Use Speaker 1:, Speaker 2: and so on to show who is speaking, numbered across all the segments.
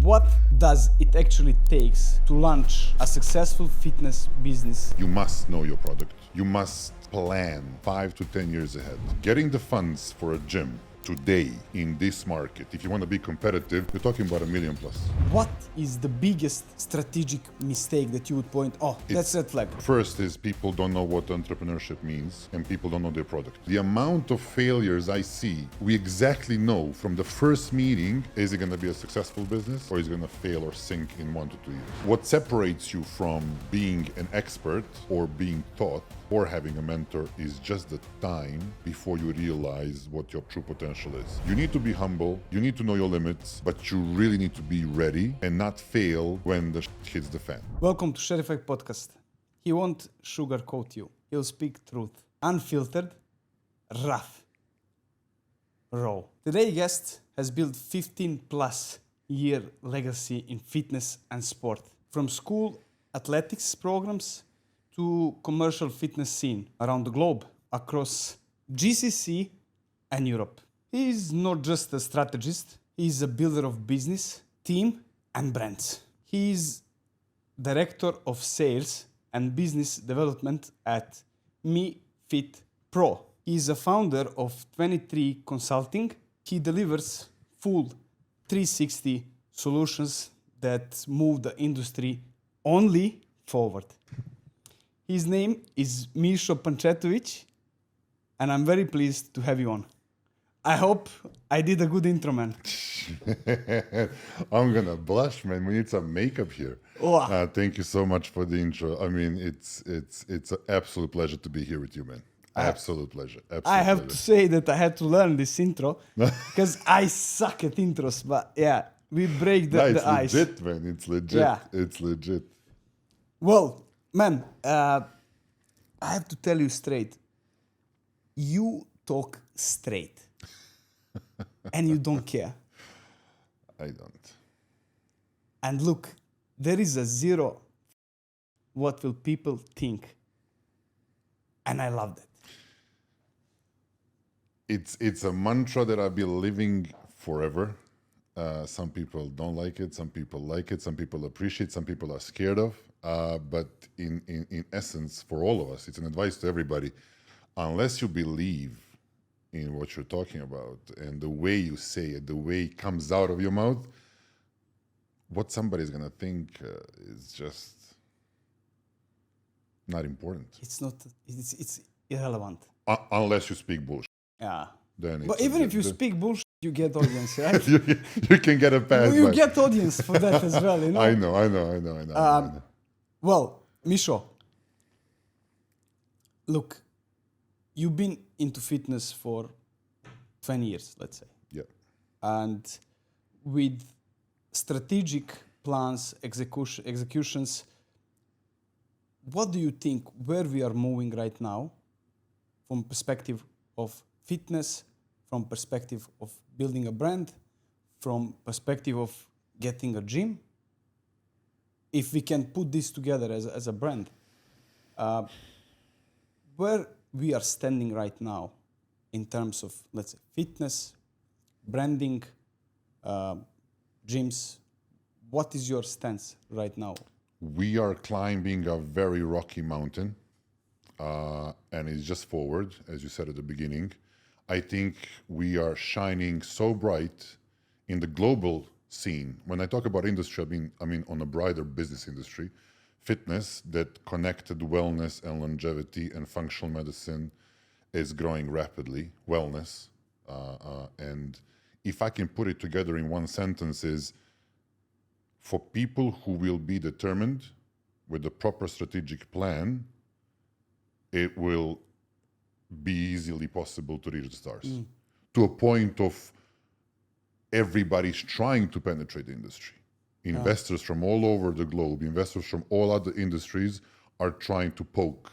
Speaker 1: What does it actually takes to launch a successful fitness business?
Speaker 2: You must know your product. You must plan 5 to 10 years ahead. Getting the funds for a gym today in this market, if you want to be competitive, you're talking about $1 million plus.
Speaker 1: What is the biggest strategic mistake that you would point, that's red flag?
Speaker 2: First is people don't know what entrepreneurship means and people don't know their product. The amount of failures I see, we exactly know from the first meeting, is it going to be a successful business or is it going to fail or sink in 1 to 2 years? What separates you from being an expert or being taught or having a mentor is just the time before you realize what your true potential is. You need to be humble, you need to know your limits, but you really need to be ready and not fail when the shit hits the fan.
Speaker 1: Welcome to Shredify podcast. He won't sugarcoat you. He'll speak truth. Unfiltered, rough, raw. Today's guest has built 15 plus year legacy in fitness and sport. From school athletics programs to commercial fitness scene around the globe, across GCC and Europe. He is not just a strategist, he is a builder of business, team and brands. He is director of sales and business development at MeFit Pro. He is a founder of 23 Consulting. He delivers full 360 solutions that move the industry only forward. His name is Miso Pancetovic, and I'm very pleased to have you on. I hope I did a good intro, man.
Speaker 2: I'm gonna blush, man. We need some makeup here. Thank you so much for the intro. I mean, it's an absolute pleasure to be here with you, man. Absolute pleasure.
Speaker 1: I have to say that I had to learn this intro because I suck at intros. But yeah, we break the ice.
Speaker 2: It's legit, man. It's legit.
Speaker 1: Yeah.
Speaker 2: It's legit.
Speaker 1: Well, man, I have to tell you straight. You talk straight. And you don't care.
Speaker 2: I don't.
Speaker 1: And look, there is a zero what will people think. And I love that.
Speaker 2: It's a mantra that I've been living forever. Some people don't like it, some people like it, some people appreciate, some people are scared of. But in essence, for all of us, it's an advice to everybody. Unless you believe in what you're talking about and the way you say it, the way it comes out of your mouth, what somebody's going to think is just not important.
Speaker 1: It's irrelevant.
Speaker 2: Unless you speak bullshit.
Speaker 1: Yeah.
Speaker 2: Then
Speaker 1: but even if you speak bullshit, you get audience, right?
Speaker 2: you can get a pass.
Speaker 1: You get audience for that as well, you know?
Speaker 2: I know.
Speaker 1: Well, Miso, look, you've been into fitness for 20 years, let's say.
Speaker 2: Yeah.
Speaker 1: And with strategic plans, executions, what do you think where we are moving right now from perspective of fitness, from perspective of building a brand, from perspective of getting a gym? If we can put this together as a brand, where we are standing right now in terms of, let's say, fitness, branding, gyms, what is your stance right now?
Speaker 2: We are climbing a very rocky mountain, and it's just forward, as you said at the beginning. I think we are shining so bright in the global scene. When I talk about industry, I mean on a broader business industry, fitness that connected wellness and longevity and functional medicine is growing rapidly. Wellness, and if I can put it together in one sentence, is for people who will be determined with the proper strategic plan, it will be easily possible to reach the stars. To a point of everybody's trying to penetrate the industry. Investors from all over the globe, investors from all other industries are trying to poke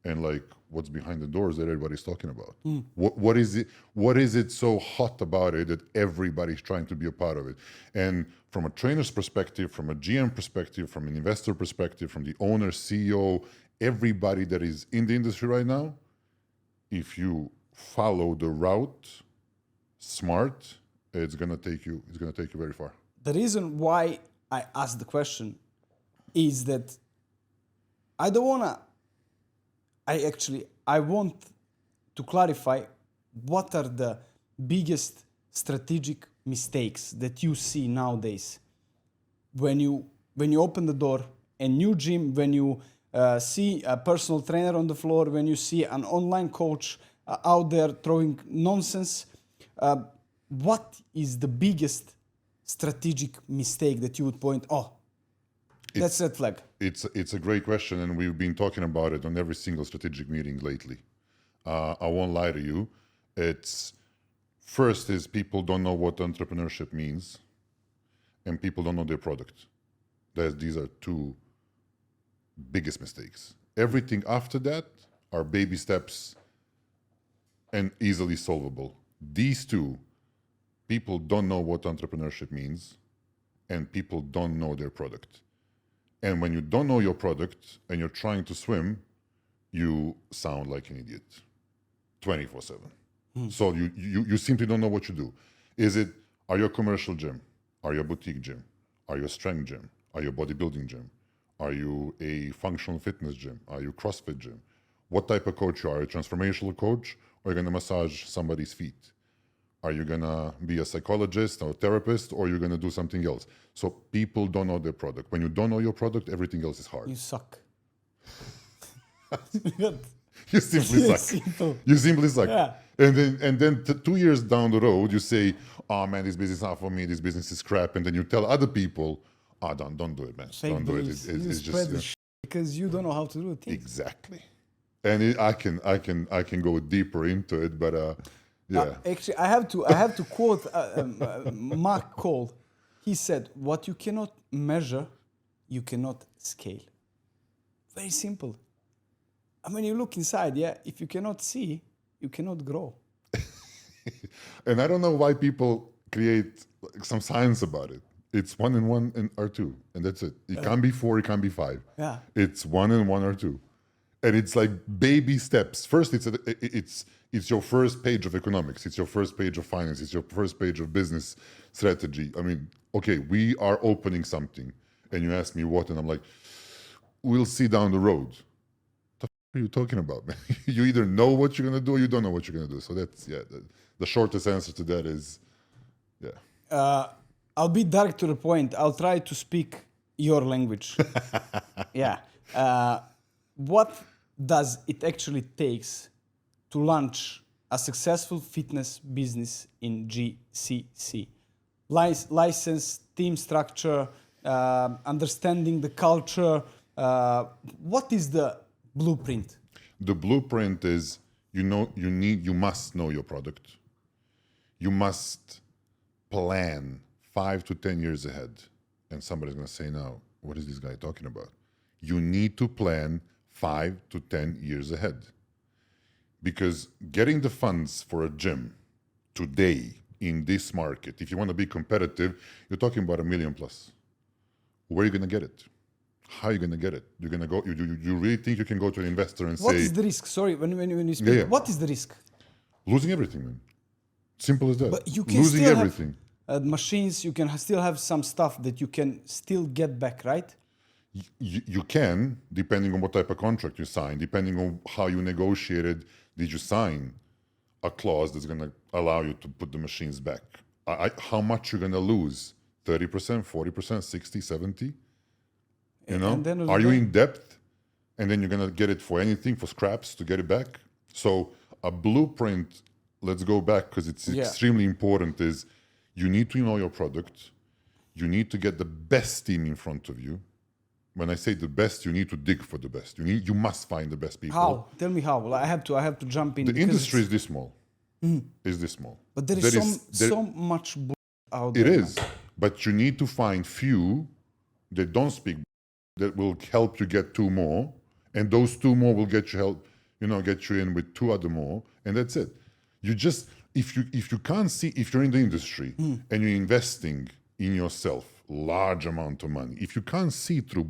Speaker 2: and like, what's behind the doors that everybody's talking about? What is it so hot about it that everybody's trying to be a part of it? And from a trainer's perspective, from a GM perspective, from an investor perspective, from the owner, CEO, everybody that is in the industry right now, if you follow the route smart, it's gonna take you very far.
Speaker 1: the reason why I asked the question is that I don't wanna. I want to clarify what are the biggest strategic mistakes that you see nowadays when you open the door, a new gym, when you see a personal trainer on the floor, when you see an online coach out there throwing nonsense. What is the biggest strategic mistake that you would point? Oh, that's red flag.
Speaker 2: It's a great question, and we've been talking about it on every single strategic meeting lately. I won't lie to you. It's first is people don't know what entrepreneurship means, and people don't know their product. These are two biggest mistakes. Everything after that are baby steps and easily solvable. These two, people don't know what entrepreneurship means, and people don't know their product. And when you don't know your product and you're trying to swim, you sound like an idiot 24/7. So you simply don't know what you do. Are you a commercial gym? Are you a boutique gym? Are you a strength gym? Are you a bodybuilding gym? Are you a functional fitness gym? Are you a CrossFit gym? What type of coach you are? Are you a transformational coach, or are you going to massage somebody's feet? Are you going to be a psychologist or a therapist, or are you going to do something else? So people don't know their product. When you don't know your product, everything else is hard.
Speaker 1: You suck.
Speaker 2: You simply suck.
Speaker 1: Simple.
Speaker 2: You simply suck.
Speaker 1: Yeah.
Speaker 2: And then 2 years down the road, you say, "Oh man, this business is not for me. This business is crap." And then you tell other people, "Oh, don't do it, man.
Speaker 1: Fake
Speaker 2: Don't do it.
Speaker 1: beliefs.
Speaker 2: It's
Speaker 1: You
Speaker 2: just
Speaker 1: spread the because you don't know how to do things.
Speaker 2: exactly." And I can go deeper into it, but yeah.
Speaker 1: Actually, I have to quote Mark Cole. He said, "What you cannot measure, you cannot scale." Very simple. And when you look inside, if you cannot see, you cannot grow.
Speaker 2: And I don't know why people create some science about it. It's 1 and 1 and are 2, and that's it. It can't be 4, it can't be 5.
Speaker 1: Yeah.
Speaker 2: It's 1 and 1 or 2, and it's like baby steps. First, it's your first page of economics. It's your first page of finance. It's your first page of business strategy. I mean, okay, we are opening something, and you ask me what, and I'm like, we'll see down the road. What are you talking about, man? You either know what you're gonna do, or you don't know what you're gonna do. So that's the shortest answer to that is,
Speaker 1: I'll be direct to the point. I'll try to speak your language. Yeah. What does it actually takes to launch a successful fitness business in GCC? License, team structure, understanding the culture. What is the blueprint?
Speaker 2: the blueprint is you must know your product. You must plan 5 to 10 years ahead. And somebody's going to say, now, what is this guy talking about? You need to plan 5 to 10 years ahead. Because getting the funds for a gym today in this market, if you want to be competitive, you're talking about $1 million plus. Where are you going to get it? How are you going to get it? You're going to go. You really think you can go to an investor and
Speaker 1: What
Speaker 2: say,
Speaker 1: is the risk? Sorry, when you speak, what is the risk?
Speaker 2: losing everything, man. Simple as that.
Speaker 1: But you can
Speaker 2: losing
Speaker 1: still
Speaker 2: everything.
Speaker 1: have machines. You can still have some stuff that you can still get back, right?
Speaker 2: You can, depending on what type of contract you sign, depending on how you negotiated. Did you sign a clause that's going to allow you to put the machines back? How much you're going to lose? 30%, 40%, 60, 70? You know? Are you in depth? And then you're going to get it for anything, for scraps, to get it back? So a blueprint, let's go back because it's extremely important, is you need to know your product. You need to get the best team in front of you. When I say the best, you need to dig for the best. You must find the best people.
Speaker 1: How? Tell me how. Well, I have to jump in.
Speaker 2: The industry is this small. Is this small?
Speaker 1: But there is so much out there.
Speaker 2: It is, but you need to find few that don't speak that will help you get 2 more, and those 2 more will get you get you in with 2 other more, and that's it. You just if you can't see, if you're in the industry and you're investing in yourself large amount of money, if you can't see through,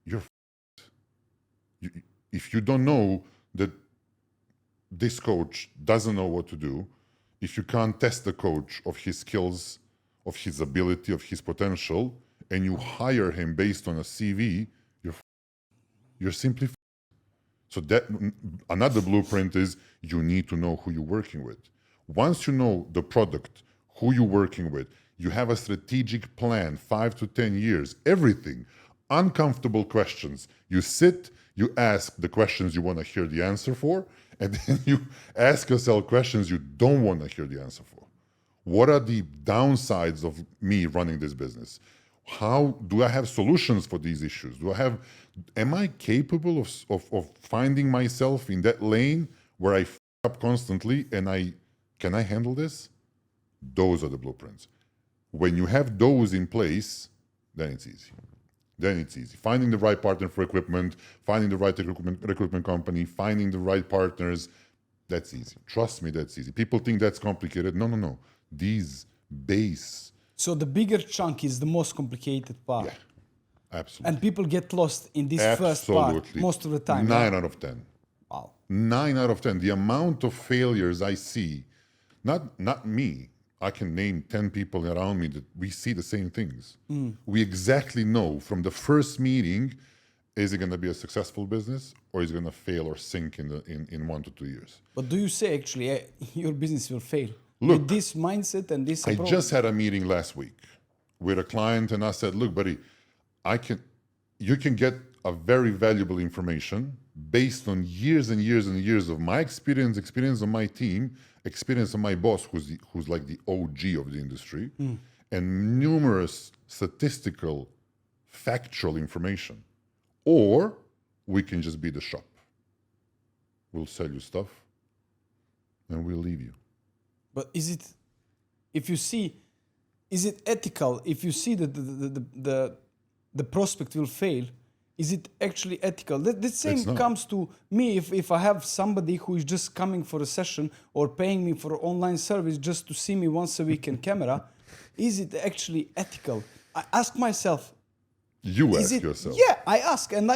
Speaker 2: you're if you don't know that this coach doesn't know what to do, if you can't test the coach of his skills of his ability, of his potential, and you hire him based on a CV, you're simply. So that another blueprint is you need to know who you're working with. Once you know the product, who you're working with, you have a strategic plan, 5 to 10 years, everything. Uncomfortable questions. You sit, you ask the questions you want to hear the answer for, and then you ask yourself questions you don't want to hear the answer for. What are the downsides of me running this business? How do I have solutions for these issues? Am I capable of finding myself in that lane where I f up constantly and can I handle this? Those are the blueprints. When you have those in place, then it's easy. Finding the right partner for equipment, finding the right recruitment company, finding the right partners, that's easy. Trust me, that's easy. People think that's complicated. No. These base.
Speaker 1: So the bigger chunk is the most complicated part.
Speaker 2: Yeah, absolutely.
Speaker 1: And people get lost in this first part most of the time.
Speaker 2: 9 out of 10.
Speaker 1: Wow.
Speaker 2: 9 out of 10. The amount of failures I see, not me, I can name 10 people around me that we see the same things. We exactly know from the first meeting, is it going to be a successful business or is it going to fail or sink in 1 to 2 years?
Speaker 1: But do you say actually your business will fail?
Speaker 2: Look,
Speaker 1: with this mindset and this
Speaker 2: I
Speaker 1: approach?
Speaker 2: just had a meeting last week with a client and I said, look, buddy, you can get a very valuable information based on years and years and years of my experience of my team, experience of my boss, who's like the OG of the industry, and numerous statistical, factual information. Or we can just be the shop. We'll sell you stuff and we'll leave you.
Speaker 1: But is it ethical if you see that the prospect will fail? Is it actually ethical? The same comes to me if I have somebody who is just coming for a session or paying me for online service just to see me once a week in camera. Is it actually ethical? I ask myself.
Speaker 2: You ask yourself.
Speaker 1: Yeah, I ask, and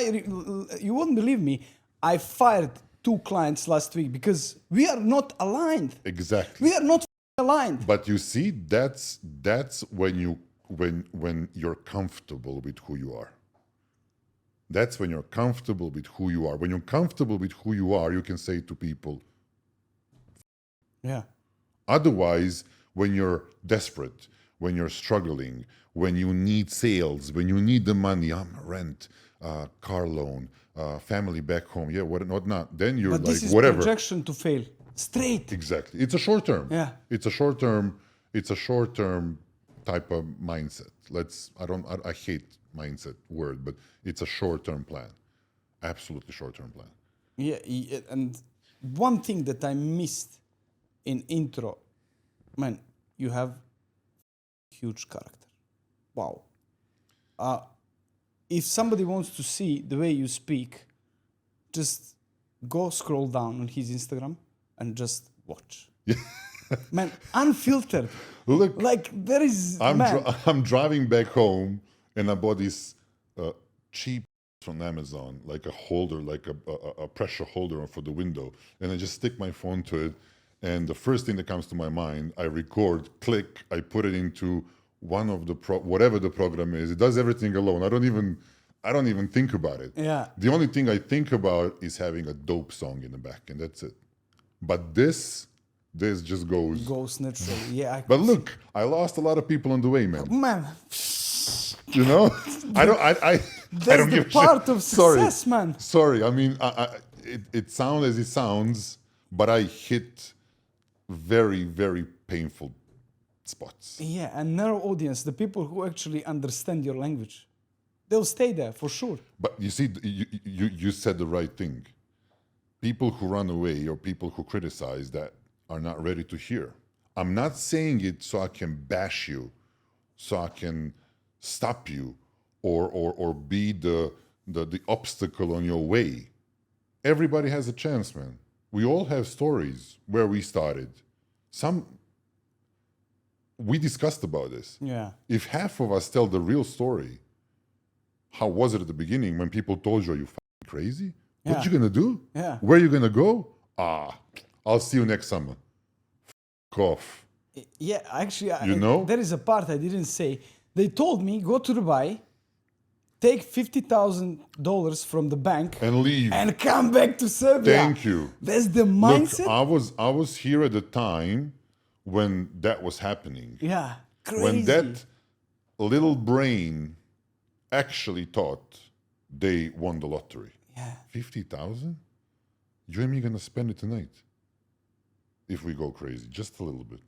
Speaker 1: you wouldn't believe me. I fired 2 clients last week because we are not aligned.
Speaker 2: Exactly.
Speaker 1: We are not aligned.
Speaker 2: But you see, that's when you're comfortable with who you are. That's when you're comfortable with who you are. When you're comfortable with who you are, you can say to people.
Speaker 1: Yeah.
Speaker 2: Otherwise, when you're desperate, when you're struggling, when you need sales, when you need the money, rent, car loan, family back home, whatnot. Then you're
Speaker 1: but
Speaker 2: like,
Speaker 1: this is
Speaker 2: whatever.
Speaker 1: Projection to fail. Straight.
Speaker 2: Exactly. It's a short term.
Speaker 1: Yeah.
Speaker 2: It's a short term type of mindset. I hate mindset word, but it's a short term plan. Absolutely short term plan.
Speaker 1: Yeah, and one thing that I missed in intro, man, you have huge character. Wow. If somebody wants to see the way you speak, just go scroll down on his Instagram and just watch. Man, unfiltered.
Speaker 2: Look,
Speaker 1: like there is.
Speaker 2: I'm driving back home and I bought this cheap from Amazon, like a holder, like a pressure holder for the window, and I just stick my phone to it. And the first thing that comes to my mind, I record, click, I put it into one of the whatever the program is. It does everything alone. I don't even think about it.
Speaker 1: Yeah.
Speaker 2: The only thing I think about is having a dope song in the back, and that's it. But this just goes
Speaker 1: naturally. Yeah.
Speaker 2: But look, I lost a lot of people on the way, man.
Speaker 1: Man.
Speaker 2: You know, I don't give a
Speaker 1: part
Speaker 2: shit.
Speaker 1: of success, man.
Speaker 2: Sorry, I mean, it sounds as it sounds, but I hit very, very painful spots.
Speaker 1: Yeah, and narrow audience, the people who actually understand your language, they'll stay there for sure.
Speaker 2: But you see, you said the right thing. People who run away or people who criticize that are not ready to hear. I'm not saying it so I can bash you, so I can stop you or be the obstacle on your way. Everybody has a chance, man. We all have stories where we started. We discussed about this.
Speaker 1: Yeah.
Speaker 2: If half of us tell the real story, how was it at the beginning when people told you, are you fucking crazy?
Speaker 1: Yeah.
Speaker 2: What you gonna do?
Speaker 1: Yeah.
Speaker 2: Where you gonna go? I'll see you next summer. F*** off.
Speaker 1: Yeah, actually,
Speaker 2: You know?
Speaker 1: there is a part I didn't say. They told me, go to Dubai, take $50,000 from the bank
Speaker 2: And leave.
Speaker 1: and come back to Serbia.
Speaker 2: Thank you.
Speaker 1: That's the
Speaker 2: Look,
Speaker 1: mindset.
Speaker 2: I was here at the time when that was happening.
Speaker 1: Yeah, crazy.
Speaker 2: When that little brain actually thought they won the lottery.
Speaker 1: Yeah.
Speaker 2: 50,000? You and me gonna spend it tonight. If we go crazy, just a little bit.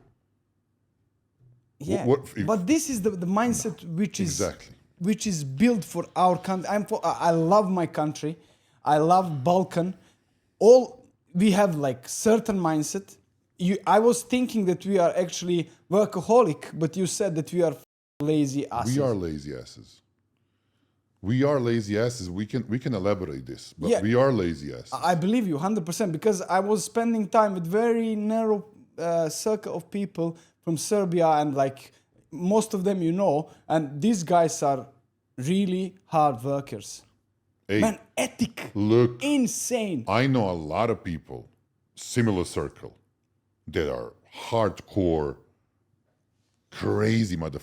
Speaker 1: Yeah,
Speaker 2: if-
Speaker 1: but this is the mindset
Speaker 2: Exactly.
Speaker 1: which is built for our country. I love my country. I love Balkan. We have like certain mindset. I was thinking that we are actually workaholic, but you said that we are lazy asses.
Speaker 2: We are lazy asses. We are lazy asses. We can elaborate this, but
Speaker 1: Yeah.
Speaker 2: we are lazy asses.
Speaker 1: I believe you 100% because I was spending time with very narrow circle of people from Serbia, and like most of them you know, and these guys are really hard workers.
Speaker 2: Hey,
Speaker 1: Man, ethic,
Speaker 2: look,
Speaker 1: insane.
Speaker 2: I know a lot of people, similar circle, that are hardcore, crazy motherfuckers.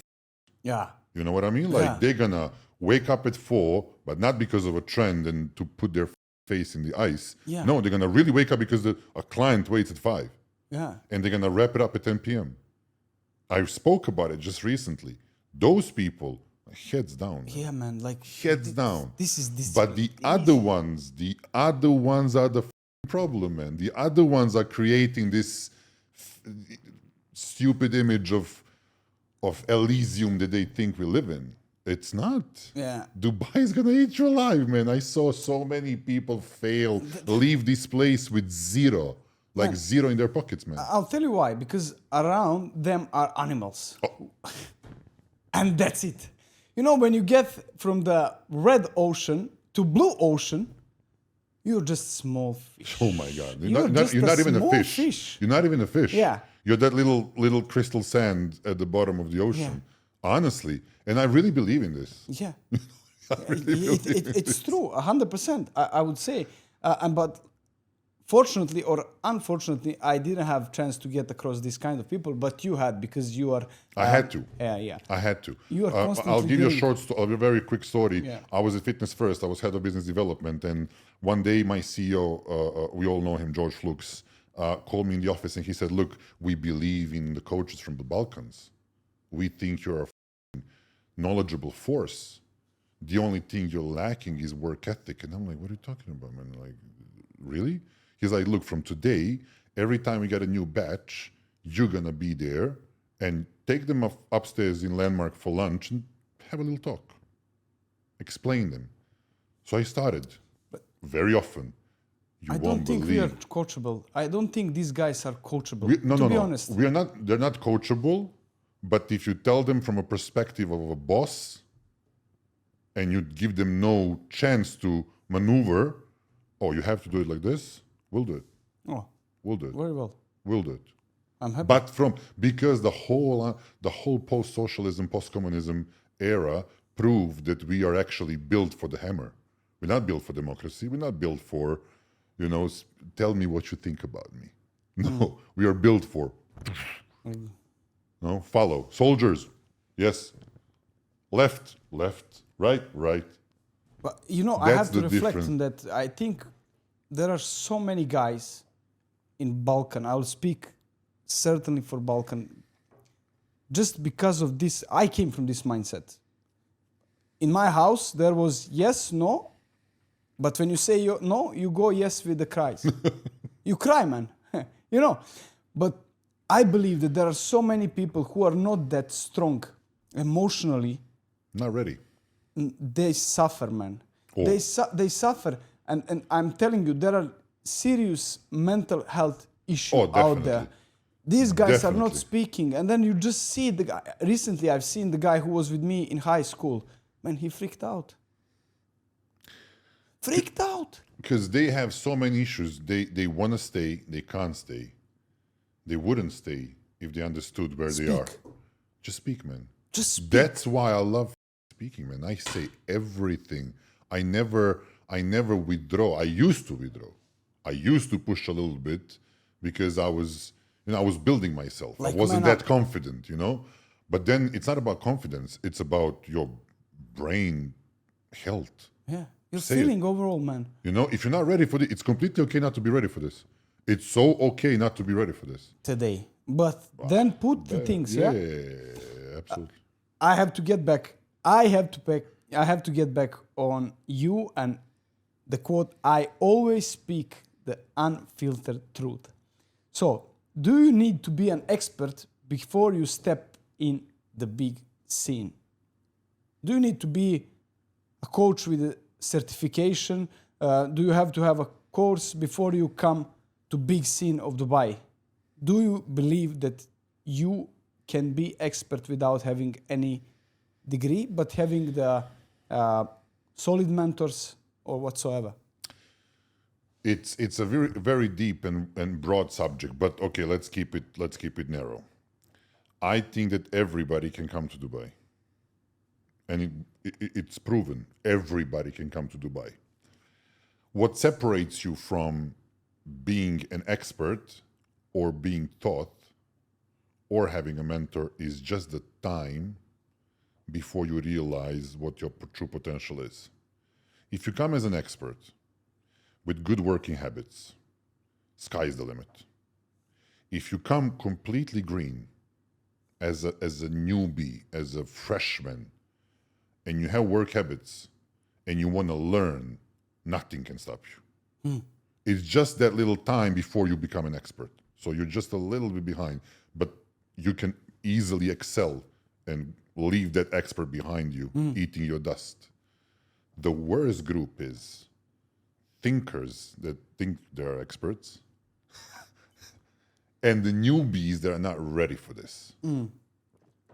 Speaker 1: Yeah,
Speaker 2: You know what I mean? Like
Speaker 1: Yeah.
Speaker 2: they're gonna wake up at 4, but not because of a trend and to put their face in the ice.
Speaker 1: Yeah.
Speaker 2: No, they're gonna really wake up because a client waits at 5,
Speaker 1: yeah,
Speaker 2: and they're gonna wrap it up at 10 p.m. I spoke about it just recently. Those people, heads down. Man.
Speaker 1: yeah, man. Like
Speaker 2: Heads down.
Speaker 1: This is
Speaker 2: But the other ones are the problem, man. The other ones are creating this stupid image of Elysium that they think we live in. It's not.
Speaker 1: Yeah.
Speaker 2: Dubai is gonna eat you alive, man. I saw so many people fail, leave this place with zero, like zero in their pockets, man.
Speaker 1: I'll tell you why. Because around them are animals, and that's it. You know, when you get from the red ocean to blue ocean, you're just small fish.
Speaker 2: Oh my God!
Speaker 1: You're just
Speaker 2: You're not
Speaker 1: a
Speaker 2: even a
Speaker 1: small
Speaker 2: fish.
Speaker 1: fish.
Speaker 2: You're not even a fish.
Speaker 1: Yeah.
Speaker 2: You're that little crystal sand at the bottom of the ocean. Honestly, and I really believe in this.
Speaker 1: Yeah.
Speaker 2: really
Speaker 1: It's true, 100%, I would say. But fortunately or unfortunately, I didn't have chance to get across this kind of people, but you had because you are...
Speaker 2: I had to.
Speaker 1: Yeah.
Speaker 2: I had to.
Speaker 1: You are constantly
Speaker 2: I'll give you a
Speaker 1: hearing-
Speaker 2: a very quick story.
Speaker 1: Yeah.
Speaker 2: I was at Fitness First. I was head of business development, and one day my CEO, we all know him, George Flux, called me in the office and he said, "Look, we believe in the coaches from the Balkans. We think you're a knowledgeable force. The only thing you're lacking is work ethic." And I'm like, "What are you talking about, man? Like, really?" He's like, "Look, from today, every time we get a new batch, you're gonna be there and take them upstairs in Landmark for lunch and have a little talk. Explain them." So I started very often. You
Speaker 1: I
Speaker 2: won't
Speaker 1: don't think
Speaker 2: believe.
Speaker 1: we are coachable. I don't think these guys are coachable,
Speaker 2: No,
Speaker 1: to be honest.
Speaker 2: We are not. They're not coachable. But if you tell them from a perspective of a boss, and you give them no chance to maneuver, oh, you have to do it like this. We'll do it.
Speaker 1: Oh,
Speaker 2: We'll do it.
Speaker 1: very well.
Speaker 2: We'll do it.
Speaker 1: I'm happy.
Speaker 2: But because the whole post-socialism, post-communism era proved that we are actually built for the hammer. We're not built for democracy. We're not built for, tell me what you think about me. No, we are built for. No, follow. Soldiers, yes. Left, right.
Speaker 1: But I
Speaker 2: That's
Speaker 1: have to
Speaker 2: the
Speaker 1: reflect
Speaker 2: difference.
Speaker 1: on that. I think there are so many guys in Balkan. I will speak certainly for Balkan. Just because of this, I came from this mindset. In my house, there was yes, no. But when you say no, you go yes with the cries. You cry, man. But I believe that there are so many people who are not that strong emotionally.
Speaker 2: Not ready.
Speaker 1: They suffer, man.
Speaker 2: Oh.
Speaker 1: They suffer, and I'm telling you, there are serious mental health issues out there.
Speaker 2: definitely.
Speaker 1: These guys are not
Speaker 2: Definitely.
Speaker 1: speaking, and then you just see the guy. Recently, I've seen the guy who was with me in high school. Man, he freaked out. Freaked out.
Speaker 2: Because they have so many issues. They want to stay, they can't stay. They wouldn't stay if they understood where they are.
Speaker 1: Speak.
Speaker 2: Just speak, man.
Speaker 1: Just speak.
Speaker 2: That's why I love speaking, man. I say everything. I never withdraw. I used to withdraw. I used to push a little bit because I was, I was building myself.
Speaker 1: Like
Speaker 2: I wasn't
Speaker 1: man
Speaker 2: that
Speaker 1: up.
Speaker 2: confident, But then it's not about confidence. It's about your brain health.
Speaker 1: Yeah. You're
Speaker 2: Say it.
Speaker 1: feeling overall, man.
Speaker 2: If you're not ready for this, it's completely okay not to be ready for this. It's so okay not to be ready for this.
Speaker 1: Today. But then put the things, yeah?
Speaker 2: Absolutely.
Speaker 1: I have to get back. I have to get back on you and the quote, I always speak the unfiltered truth. So, do you need to be an expert before you step in the big scene? Do you need to be a coach with a certification? Do you have to have a course before you come to big scene of Dubai? Do you believe that you can be expert without having any degree, but having the solid mentors or whatsoever?
Speaker 2: It's a very very deep and broad subject, but okay, let's keep it narrow. I think that everybody can come to Dubai, and it's proven everybody can come to Dubai. What separates you from being an expert or being taught or having a mentor is just the time before you realize what your true potential is. If you come as an expert with good working habits, sky's the limit. If you come completely green as a newbie, as a freshman, and you have work habits and you want to learn, nothing can stop you. It's just that little time before you become an expert. So you're just a little bit behind, but you can easily excel and leave that expert behind you, eating your dust. The worst group is thinkers that think they're experts and the newbies that are not ready for this.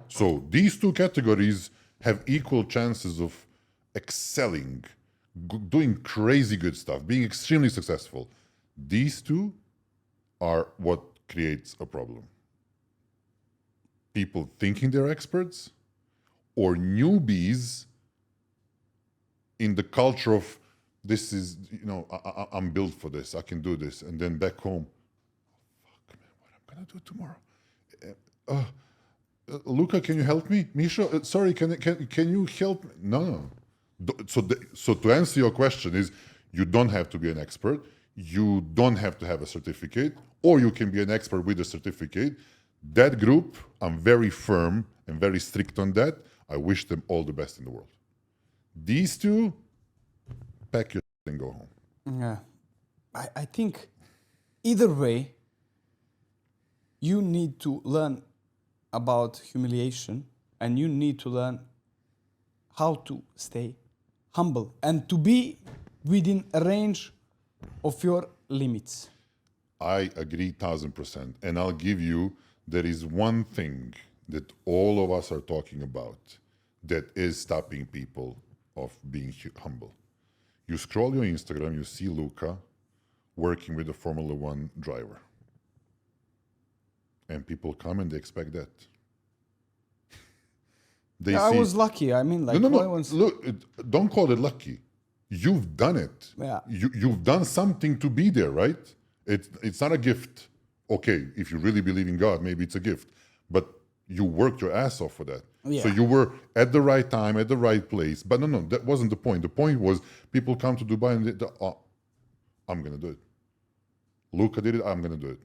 Speaker 2: So these two categories have equal chances of excelling, doing crazy good stuff, being extremely successful. These two are what creates a problem. People thinking they're experts or newbies in the culture of this is, I'm built for this, I can do this. And then back home, fuck, man, what I'm going to do tomorrow? Luka, can you help me? Miso, sorry, can you help me? No. So to answer your question is, you don't have to be an expert. You don't have to have a certificate, or you can be an expert with a certificate. That group, I'm very firm and very strict on that. I wish them all the best in the world. These two, pack your and go home.
Speaker 1: Yeah. I think either way, you need to learn about humiliation and you need to learn how to stay humble and to be within a range of your limits.
Speaker 2: I agree 1000%. And I'll give you, there is one thing that all of us are talking about that is stopping people of being humble. You scroll your Instagram, you see Luka working with a Formula One driver. And people come and they expect that.
Speaker 1: I was lucky. I mean, like,
Speaker 2: no. Look, don't call it lucky. You've done it.
Speaker 1: Yeah.
Speaker 2: You've done something to be there, right? It's not a gift. Okay, if you really believe in God, maybe it's a gift. But you worked your ass off for that.
Speaker 1: Yeah.
Speaker 2: So you were at the right time, at the right place. But no, that wasn't the point. The point was people come to Dubai and I'm going to do it. Luka did it, I'm going to do it.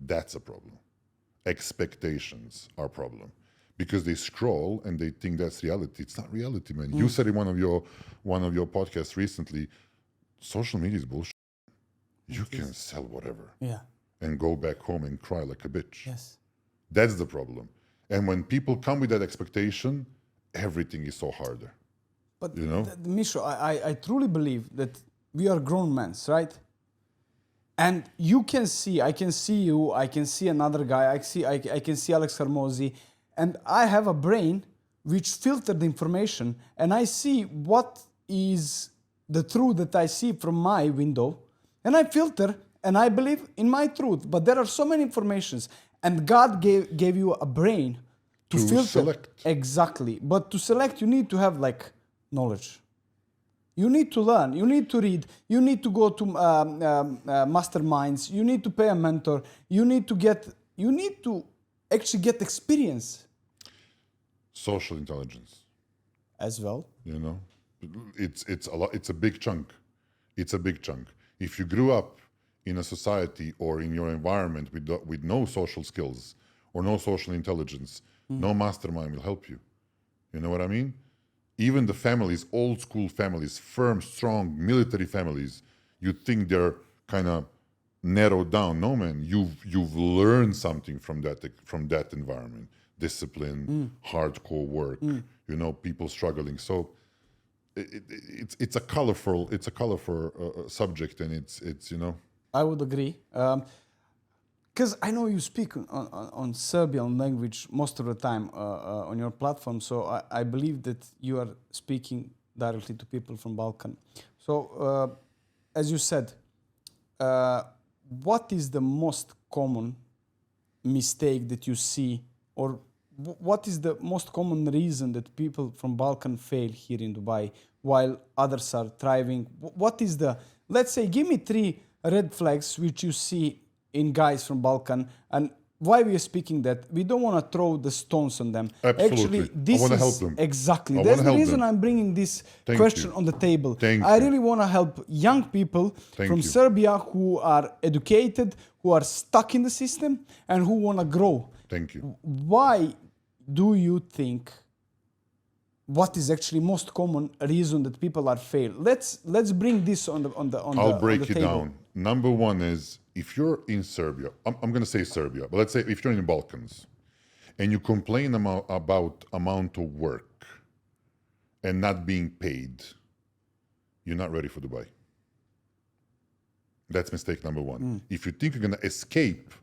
Speaker 2: That's a problem. Expectations are a problem. Because they scroll and they think that's reality. It's not reality, man. You said in one of your podcasts recently, social media is bullshit. You can sell whatever.
Speaker 1: Yeah.
Speaker 2: And go back home and cry like a bitch.
Speaker 1: Yes.
Speaker 2: That's the problem. And when people come with that expectation, everything is so harder.
Speaker 1: But
Speaker 2: Miso,
Speaker 1: I truly believe that we are grown men, right? And you can see, I can see you, I can see another guy, I can see Alex Hermosi, and I have a brain which filtered the information, and I see what is the truth that I see from my window, and I filter, and I believe in my truth. But there are so many informations, and God gave you a brain to filter.
Speaker 2: Select.
Speaker 1: Exactly. But to select, you need to have like knowledge. You need to learn. You need to read. You need to go to masterminds. You need to pay a mentor. You need to actually get experience.
Speaker 2: Social intelligence.
Speaker 1: As well.
Speaker 2: You know, it's a lot. It's a big chunk. It's a big chunk. If you grew up in a society or in your environment with no social skills or no social intelligence, no mastermind will help you. You know what I mean? Even the families, old school families, firm, strong military families, you think they're kind of narrowed down. No, man, you've learned something from that environment. Discipline, hardcore work, you know, people struggling. So it's a colorful subject, and it's you know.
Speaker 1: I would agree. Because I know you speak on Serbian language most of the time on your platform, so I believe that you are speaking directly to people from Balkan. So, as you said, what is the most common mistake that you see, or what is the most common reason that people from Balkan fail here in Dubai while others are thriving? What is the, let's say, give me 3 red flags which you see in guys from Balkan, and why we are speaking that we don't want to throw the stones on them.
Speaker 2: Absolutely.
Speaker 1: Actually, this
Speaker 2: I want to
Speaker 1: is
Speaker 2: help them.
Speaker 1: Exactly.
Speaker 2: I
Speaker 1: That's
Speaker 2: wanna
Speaker 1: the
Speaker 2: help
Speaker 1: reason
Speaker 2: them.
Speaker 1: I'm bringing this
Speaker 2: Thank
Speaker 1: question
Speaker 2: you.
Speaker 1: on the table.
Speaker 2: Thank
Speaker 1: I
Speaker 2: you.
Speaker 1: really want to help young people from
Speaker 2: you.
Speaker 1: Serbia who are educated, who are stuck in the system, and who want to grow.
Speaker 2: Thank you.
Speaker 1: Why do you think? What is actually most common reason that people are fail? Let's bring this on the
Speaker 2: I'll break
Speaker 1: on the
Speaker 2: you
Speaker 1: table.
Speaker 2: down. Number one is, if you're in Serbia, I'm going to say Serbia, but let's say if you're in the Balkans and you complain about amount of work and not being paid, you're not ready for Dubai. That's mistake number one. If you think you're going to escape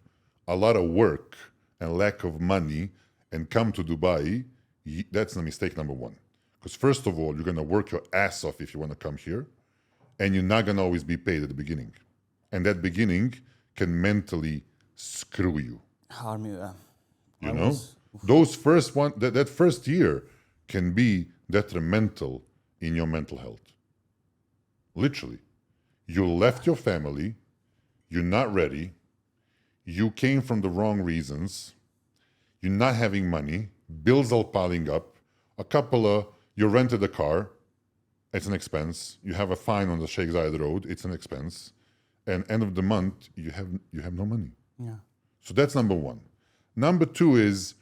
Speaker 2: a lot of work and lack of money and come to Dubai, that's the mistake number one. Because first of all, you're going to work your ass off if you want to come here, and you're not going to always be paid at the beginning. And that beginning can mentally screw you.
Speaker 1: Harm you.
Speaker 2: You know? Those that first year can be detrimental in your mental health. Literally. You left your family, you're not ready, you came from the wrong reasons, you're not having money, bills are piling up, you rented a car, it's an expense, you have a fine on the Sheikh Zayed Road, it's an expense, and end of the month, you have no money.
Speaker 1: Yeah.
Speaker 2: So that's number one. Number two is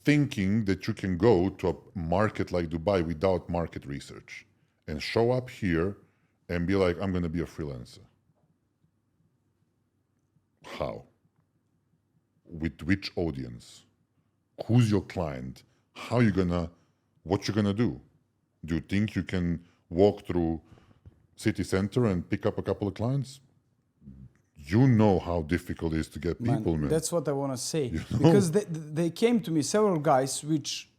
Speaker 2: thinking that you can go to a market like Dubai without market research and show up here and be like, I'm going to be a freelancer. How? With which audience? Who's your client? What you're gonna do? Do you think you can walk through city center and pick up a couple of clients? You know how difficult it is to get people, man.
Speaker 1: That's what I want to say.
Speaker 2: You know?
Speaker 1: Because they came to me, several guys which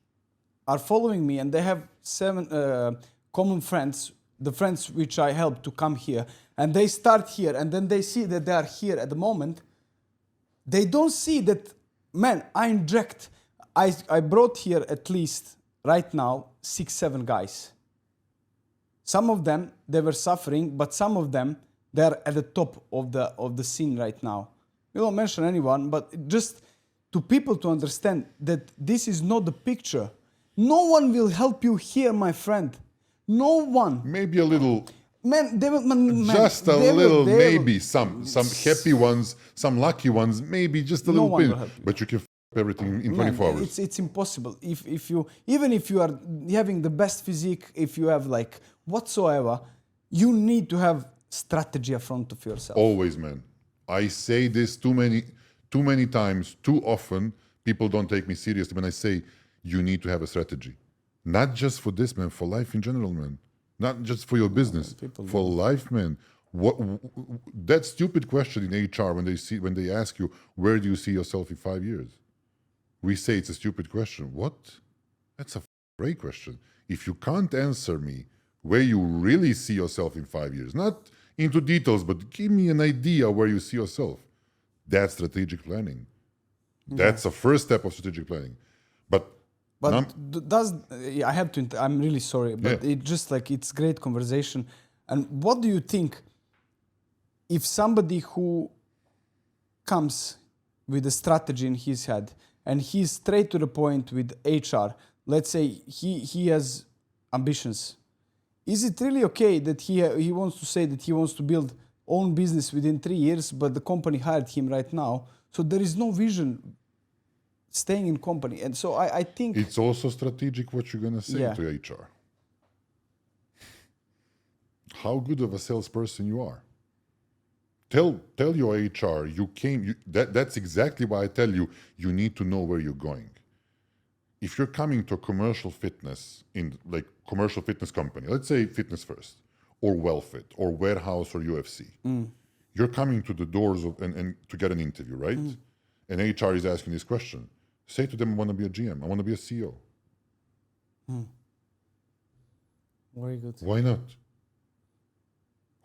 Speaker 1: are following me, and they have 7 common friends, the friends which I helped to come here, and they start here, and then they see that they are here at the moment. They don't see that, man, I inject. I brought here at least right now 6-7 guys. Some of them, they were suffering, but some of them, they're at the top of the scene right now. You don't mention anyone, but just to people to understand that this is not the picture. No one will help you here, my friend. No one.
Speaker 2: Maybe a little.
Speaker 1: Man,
Speaker 2: Just a little, maybe some happy ones, some lucky ones, maybe just a
Speaker 1: No
Speaker 2: little
Speaker 1: one
Speaker 2: bit.
Speaker 1: will help you.
Speaker 2: But you can everything in 24 hours.
Speaker 1: It's impossible. If you even if you are having the best physique, if you have like whatsoever, you need to have strategy in front of yourself.
Speaker 2: Always, man. I say this too many times, too often. People don't take me seriously when I say you need to have a strategy. Not just for this, man, for life in general, man. Not just for your business, for life, man. That stupid question in HR when they ask you, where do you see yourself in 5 years? We say it's a stupid question. What? That's a great question. If you can't answer me where you really see yourself in 5 years, not into details, but give me an idea where you see yourself. That's strategic planning. That's the first step of strategic planning. But
Speaker 1: But
Speaker 2: And
Speaker 1: I have to, I'm really sorry, but
Speaker 2: Yeah.
Speaker 1: it just like, it's great conversation. And what do you think if somebody who comes with a strategy in his head and he's straight to the point with HR, let's say he has ambitions, is it really okay that he wants to say that he wants to build own business within 3 years, but the company hired him right now, so there is no vision staying in company? And so I think
Speaker 2: it's also strategic what you're gonna say
Speaker 1: Yeah.
Speaker 2: to HR. How good of a salesperson you are. Tell your HR that's exactly why I tell you need to know where you're going. If you're coming to a commercial fitness commercial fitness company, let's say Fitness First or WellFit or Warehouse or UFC, you're coming to the doors of and to get an interview, right? And HR is asking this question. Say to them, I want to be a GM, I want to be a CEO.
Speaker 1: very good.
Speaker 2: Why not?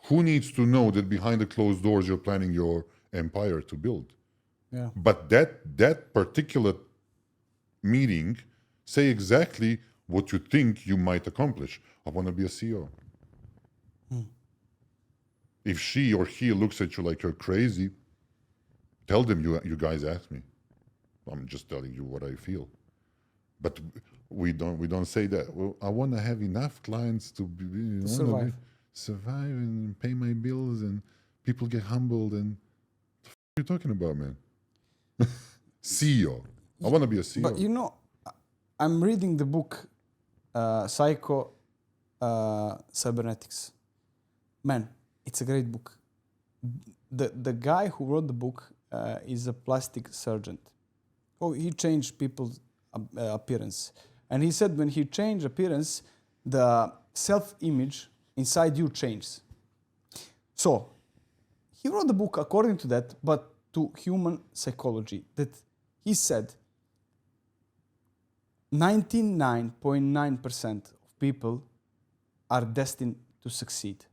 Speaker 2: Who needs to know that behind the closed doors you're planning your empire to build?
Speaker 1: Yeah.
Speaker 2: But that particular meeting say exactly what you think you might accomplish. I want to be a CEO. If she or he looks at you like you're crazy, tell them you guys asked me. I'm just telling you what I feel. But we don't say that. Well, I want to have enough clients to survive and pay my bills, and people get humbled. And what the f- are you talking about, man? CEO. I want to be a CEO.
Speaker 1: But you know, I'm reading the book Psycho Cybernetics. Man, it's a great book. The guy who wrote the book is a plastic surgeon. Oh, he changed people's appearance. And he said when he changed appearance, the self-image inside you changes. So he wrote the book according to that, but to human psychology. That he said 99.9% of people are destined to succeed.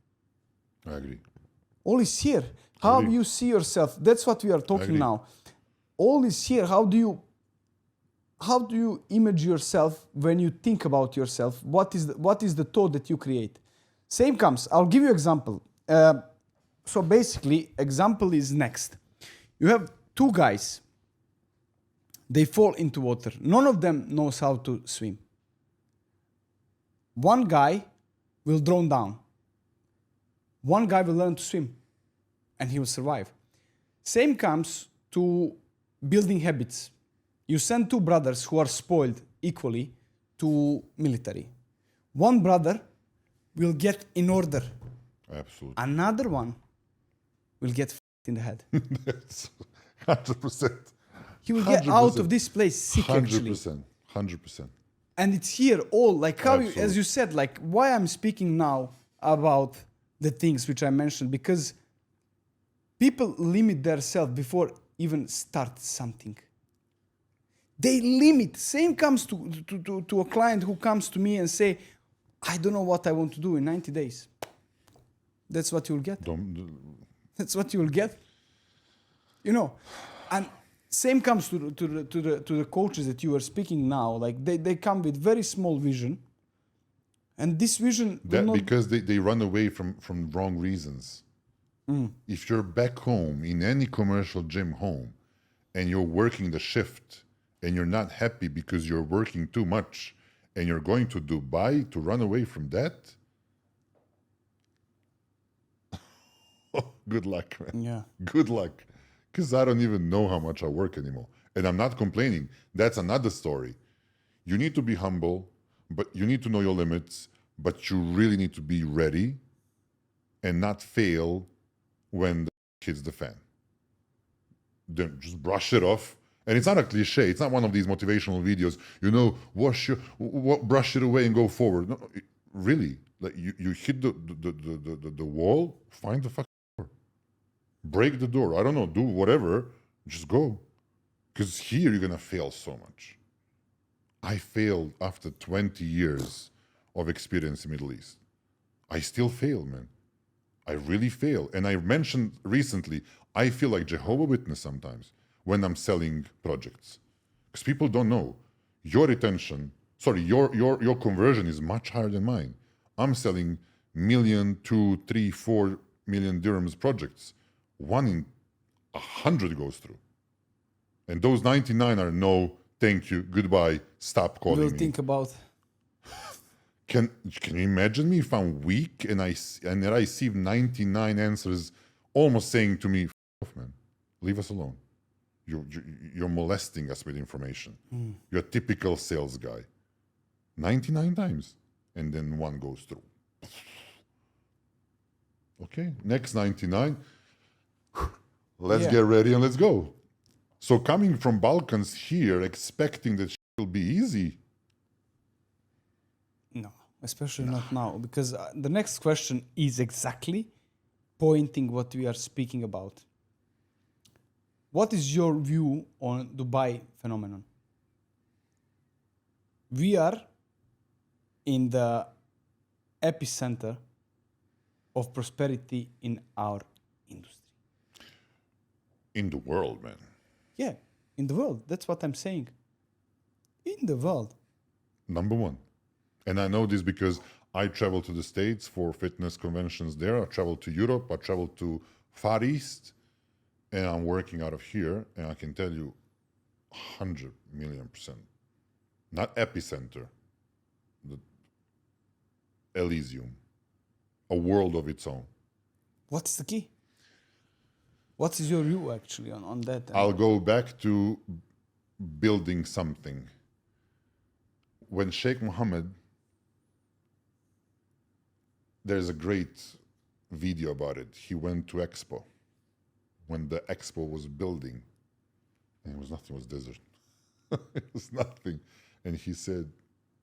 Speaker 2: I agree.
Speaker 1: All is here. How
Speaker 2: Agree.
Speaker 1: you see yourself. That's what we are talking
Speaker 2: Agree.
Speaker 1: now. All is here. How do you image yourself when you think about yourself? What is the thought that you create? Same comes. I'll give you example. So basically, example is next. You have two guys. They fall into water. None of them knows how to swim. One guy will drown down. One guy will learn to swim, and he will survive. Same comes to building habits. You send two brothers who are spoiled equally to military. One brother will get in order.
Speaker 2: Absolutely.
Speaker 1: Another one will get f***ed in the head.
Speaker 2: That's 100%.
Speaker 1: He will get out
Speaker 2: 100%.
Speaker 1: of this place sick, actually.
Speaker 2: 100%.
Speaker 1: And it's here all, like how you, as
Speaker 2: Absolutely.
Speaker 1: you said, like why I'm speaking now about the things which I mentioned, because people limit themselves before even start something. They limit. Same comes to a client who comes to me and say, I don't know what I want to do in 90 days. That's what you'll get. That's what you'll get. You know, and same comes to the coaches that you were speaking now. Like they come with very small vision, and this vision will not,
Speaker 2: Because they run away from wrong reasons. If you're back home in any commercial gym home and you're working the shift and you're not happy because you're working too much and you're going to Dubai to run away from that, good luck, man.
Speaker 1: yeah.
Speaker 2: Good luck. Because I don't even know how much I work anymore. And I'm not complaining. That's another story. You need to be humble, but you need to know your limits, but you really need to be ready and not fail when the hits the fan. Then just brush it off. And it's not a cliche. It's not one of these motivational videos, brush it away and go forward. No, really, like you hit the wall, find the fucking door. Break the door. I don't know, do whatever, just go. Because here you're going to fail so much. I failed after 20 years of experience in the Middle East. I still fail, man. I really fail. And I mentioned recently, I feel like Jehovah's Witness sometimes when I'm selling projects. Because people don't know. your retention, sorry, your conversion is much higher than mine. I'm selling million, 2, 3, 4 million dirhams projects. 1 in 100 goes through. And those 99 are no, thank you, goodbye, stop calling
Speaker 1: We'll
Speaker 2: me.
Speaker 1: think about.
Speaker 2: Can you imagine me if I'm weak and I receive 99 answers almost saying to me, "F off, man, leave us alone. You're molesting us with information. You're a typical sales guy." 99 times. And then 1 goes through. Okay, next 99. Let's get ready and let's go. So coming from Balkans here, expecting that will be easy.
Speaker 1: No, especially not now, because the next question is exactly pointing what we are speaking about. What is your view on Dubai phenomenon? We are in the epicenter of prosperity in our industry.
Speaker 2: In the world, man.
Speaker 1: Yeah, in the world. That's what I'm saying. In the world.
Speaker 2: Number 1. And I know this because I travel to the States for fitness conventions there. I travel to Europe. I travel to Far East. And I'm working out of here. And I can tell you 100 million %. Not epicenter. The Elysium. A world of its own.
Speaker 1: What's the key? What is your view actually on that?
Speaker 2: I'll go back to building something. When Sheikh Mohammed, there's a great video about it. He went to Expo when the Expo was building, and it was nothing, it was desert. It was nothing. And he said,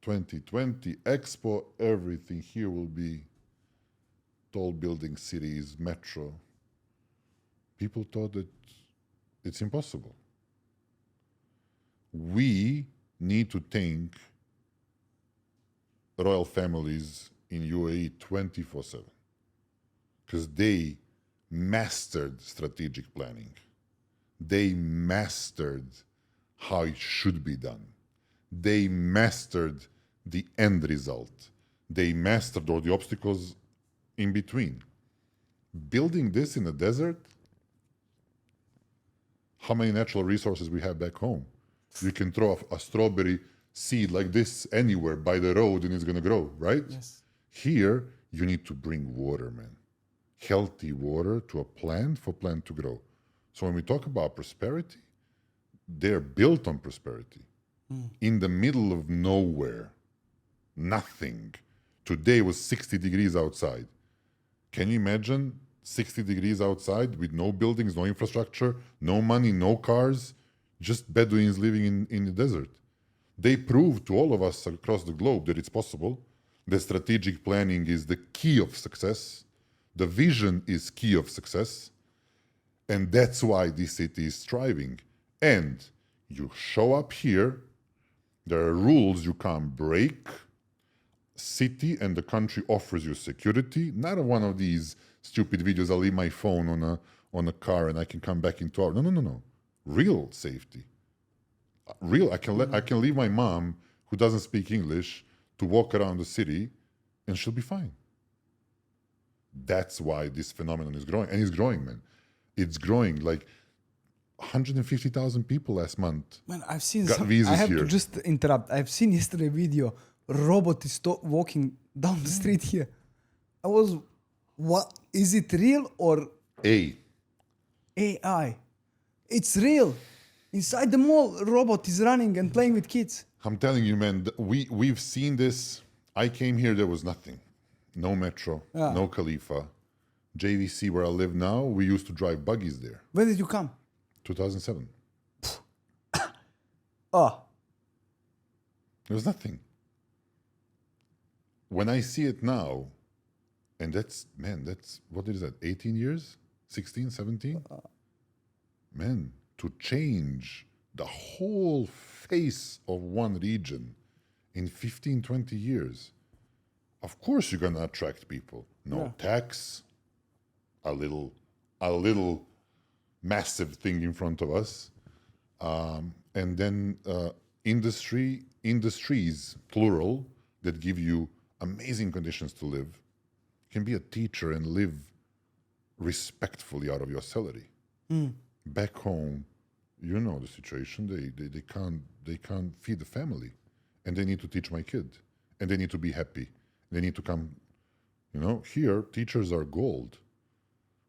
Speaker 2: 2020 Expo, everything here will be tall building cities, metro. People thought that it's impossible. We need to thank royal families in UAE 24/7 because they mastered strategic planning. They mastered how it should be done. They mastered the end result. They mastered all the obstacles in between. Building this in a desert, how many natural resources we have back home? You can throw a strawberry seed like this anywhere by the road and it's going to grow, right?
Speaker 1: Yes.
Speaker 2: Here, you need to bring water, man. Healthy water to a plant for plant to grow. So when we talk about prosperity, they're built on prosperity. In the middle of nowhere, nothing. Today was 60 degrees outside. Can you imagine 60 degrees outside with no buildings, no infrastructure, no money, no cars, just Bedouins living in the desert? They proved to all of us across the globe that it's possible. The strategic planning is the key of success. The vision is key of success. And that's why this city is thriving. And you show up here, there are rules you can't break. City and the country offers you security. Not one of these stupid videos, I'll leave my phone on a car and I can come back in 2 hours. No. Real safety. Real, I can leave my mom, who doesn't speak English, to walk around the city and she'll be fine. That's why this phenomenon is growing. And it's growing, man. It's growing. Like 150,000 people last month.
Speaker 1: Man, I've seen
Speaker 2: got visas
Speaker 1: I have
Speaker 2: here.
Speaker 1: to just interrupt. I've seen yesterday a video. Robot is walking down the street here. I was, what? Is it real or AI? It's real. Inside the mall, a robot is running and playing with kids.
Speaker 2: I'm telling you, man, we've seen this. I came here, there was nothing. No metro, no Khalifa. JVC, where I live now, we used to drive buggies there.
Speaker 1: When did you come?
Speaker 2: 2007.
Speaker 1: Oh,
Speaker 2: There was nothing. When I see it now, and that's, what is that, 18 years? 16, 17? Man, to change the whole face of one region in 15, 20 years, of course you're going to attract people. No tax, a little massive thing in front of us, and then industry industries, plural, that give you amazing conditions to live. You can be a teacher and live respectfully out of your salary. Back home, you know the situation. They can't feed the family, and they need to teach my kid, and they need to be happy. They need to come. You know, here teachers are gold,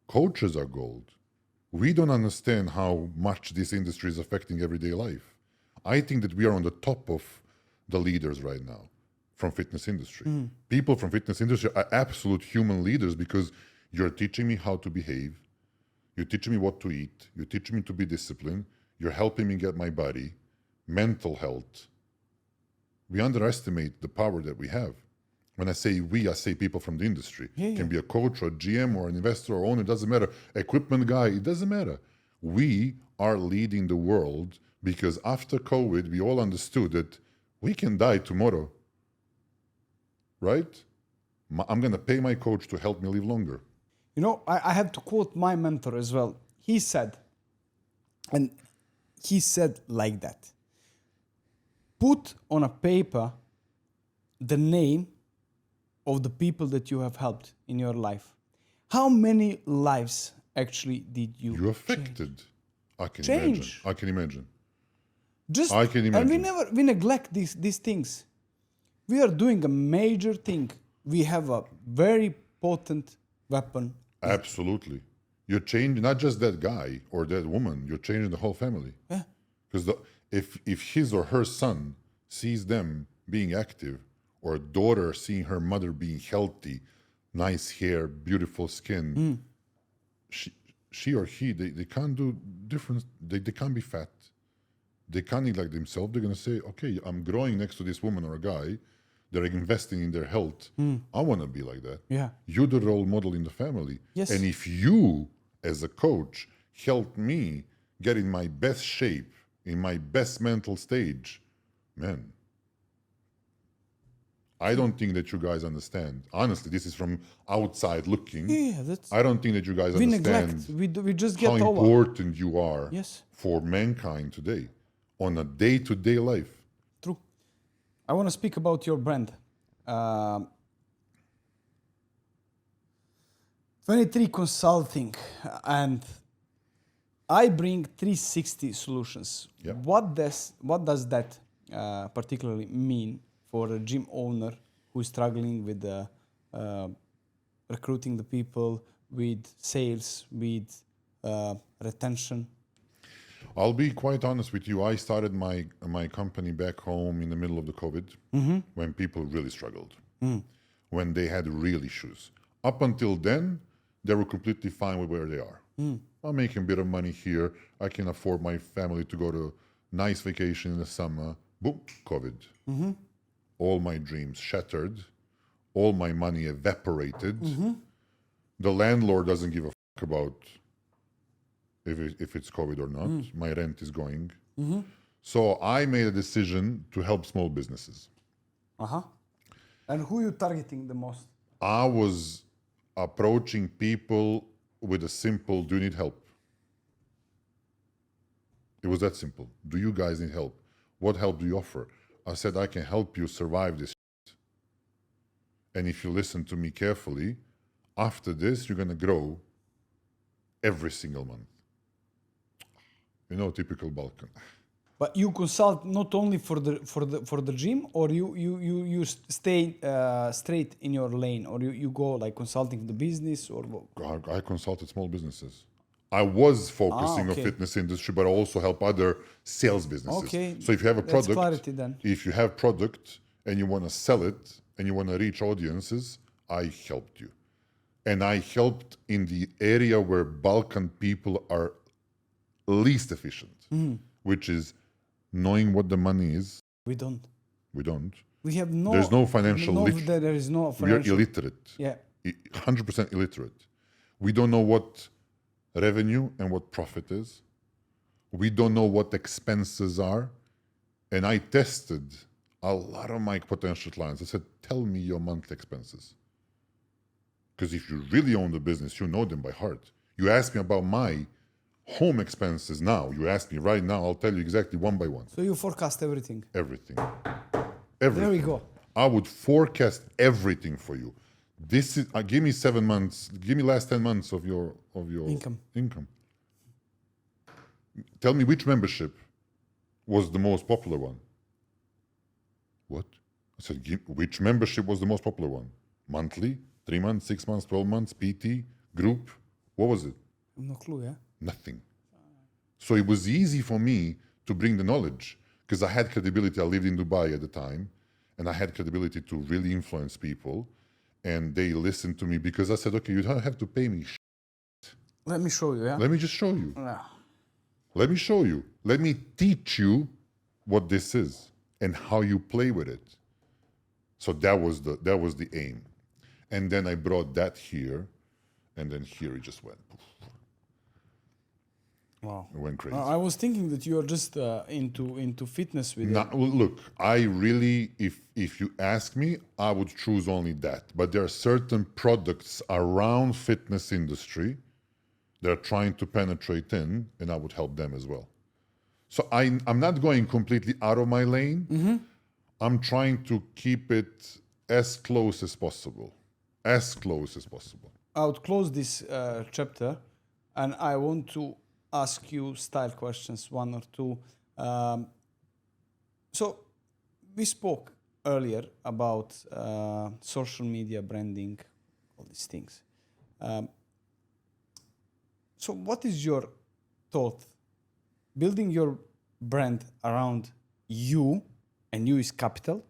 Speaker 2: coaches are gold. We don't understand how much this industry is affecting everyday life. I think that we are on the top of the leaders right now from fitness industry. People from fitness industry are absolute human leaders because you're teaching me how to behave. You're teaching me what to eat. You're teaching me to be disciplined. You're helping me get my body, mental health. We underestimate the power that we have. When I say we, I say people from the industry. It can be a coach or a GM or an investor or owner, it doesn't matter. Equipment guy, it doesn't matter. We are leading the world because after COVID, we all understood that we can die tomorrow, right? I'm going to pay my coach to help me live longer.
Speaker 1: You know, I have to quote my mentor as well. He said like that: put on a paper the name of the people that you have helped in your life. How many lives actually did you
Speaker 2: affected? I can
Speaker 1: Change.
Speaker 2: imagine. I can imagine.
Speaker 1: Just,
Speaker 2: I can imagine.
Speaker 1: And we neglect these things. We are doing a major thing. We have a very potent weapon.
Speaker 2: Absolutely. You're changing not just that guy or that woman, you're changing the whole family.
Speaker 1: Yeah.
Speaker 2: Because if his or her son sees them being active, or a daughter seeing her mother being healthy, nice hair, beautiful skin, she or he, they can't do different, they can't be fat. They can't eat like themselves. They're going to say, okay, I'm growing next to this woman or a guy. They're investing in their health. I want to be like that.
Speaker 1: Yeah.
Speaker 2: You're the role model in the family.
Speaker 1: Yes.
Speaker 2: And if you, as a coach, help me get in my best shape, in my best mental stage, man, I don't think that you guys understand. Honestly, this is from outside looking.
Speaker 1: Yeah, that's.
Speaker 2: I don't think that you guys
Speaker 1: We
Speaker 2: understand
Speaker 1: neglect. We just get
Speaker 2: how
Speaker 1: over.
Speaker 2: important you are
Speaker 1: Yes.
Speaker 2: for mankind today on a day-to-day life.
Speaker 1: True. I want to speak about your brand. 23 Consulting, and I bring 360 solutions.
Speaker 2: Yeah.
Speaker 1: What does that particularly mean for a gym owner who is struggling with recruiting the people, with sales, with retention?
Speaker 2: I'll be quite honest with you. I started my company back home in the middle of the COVID, when people really struggled, when they had real issues. Up until then, they were completely fine with where they are. I'm making a bit of money here. I can afford my family to go to nice vacation in the summer. Boom, COVID. All my dreams shattered. All my money evaporated. The landlord doesn't give a fuck about if it's COVID or not. My rent is going. So I made a decision to help small businesses.
Speaker 1: And who are you targeting the most?
Speaker 2: I was approaching people with a simple, do you need help? It was that simple. Do you guys need help? What help do you offer? I said, I can help you survive this shit. And if you listen to me carefully, after this, you're going to grow every single month. You know, typical Balkan.
Speaker 1: But you consult not only for the gym, or you stay straight in your lane, or you go like consulting the business, or what?
Speaker 2: I consulted small businesses. I was focusing on fitness industry, but I also help other sales businesses.
Speaker 1: Okay.
Speaker 2: So if you have a product,
Speaker 1: clarity then.
Speaker 2: if you have product and you want to sell it and you want to reach audiences, I helped you. And I helped in the area where Balkan people are least efficient, which is knowing what the money is.
Speaker 1: We don't.
Speaker 2: We don't.
Speaker 1: We have no.
Speaker 2: There's no financial literacy.
Speaker 1: There is no
Speaker 2: We are
Speaker 1: financial.
Speaker 2: illiterate.
Speaker 1: Yeah.
Speaker 2: 100% illiterate. We don't know what revenue and what profit is. We don't know what expenses are. And I tested a lot of my potential clients. I said, tell me your monthly expenses. Because if you really own the business, you know them by heart. You ask me about my home expenses now. You ask me right now, I'll tell you exactly one by one.
Speaker 1: So you forecast everything.
Speaker 2: Everything. Everything.
Speaker 1: There we go.
Speaker 2: I would forecast everything for you. This is give me 7 months. Give me last 10 months of your income. Tell me which membership was the most popular one. What? I said, which membership was the most popular one? Monthly, 3 months, 6 months, 12 months, PT, group. What was it?
Speaker 1: No clue, yeah?
Speaker 2: Nothing. So it was easy for me to bring the knowledge because I had credibility. I lived in Dubai at the time, and I had credibility to really influence people. And they listened to me because I said, okay, you don't have to pay me.
Speaker 1: Let me show you, yeah?
Speaker 2: Let me just show you.
Speaker 1: Yeah.
Speaker 2: Let me show you. Let me teach you what this is and how you play with it. So that was the aim. And then I brought that here, and then here it just went.
Speaker 1: Wow.
Speaker 2: It went crazy.
Speaker 1: I was thinking that you are just into fitness with it.
Speaker 2: Well, look, I really, if you ask me, I would choose only that. But there are certain products around fitness industry that are trying to penetrate in, and I would help them as well. So I'm not going completely out of my lane.
Speaker 1: Mm-hmm.
Speaker 2: I'm trying to keep it as close as possible. As close as possible.
Speaker 1: I would close this chapter, and I want to ask you style questions, one or two. So we spoke earlier about social media branding, all these things. So what is your thought? Building your brand around you, and you is capital,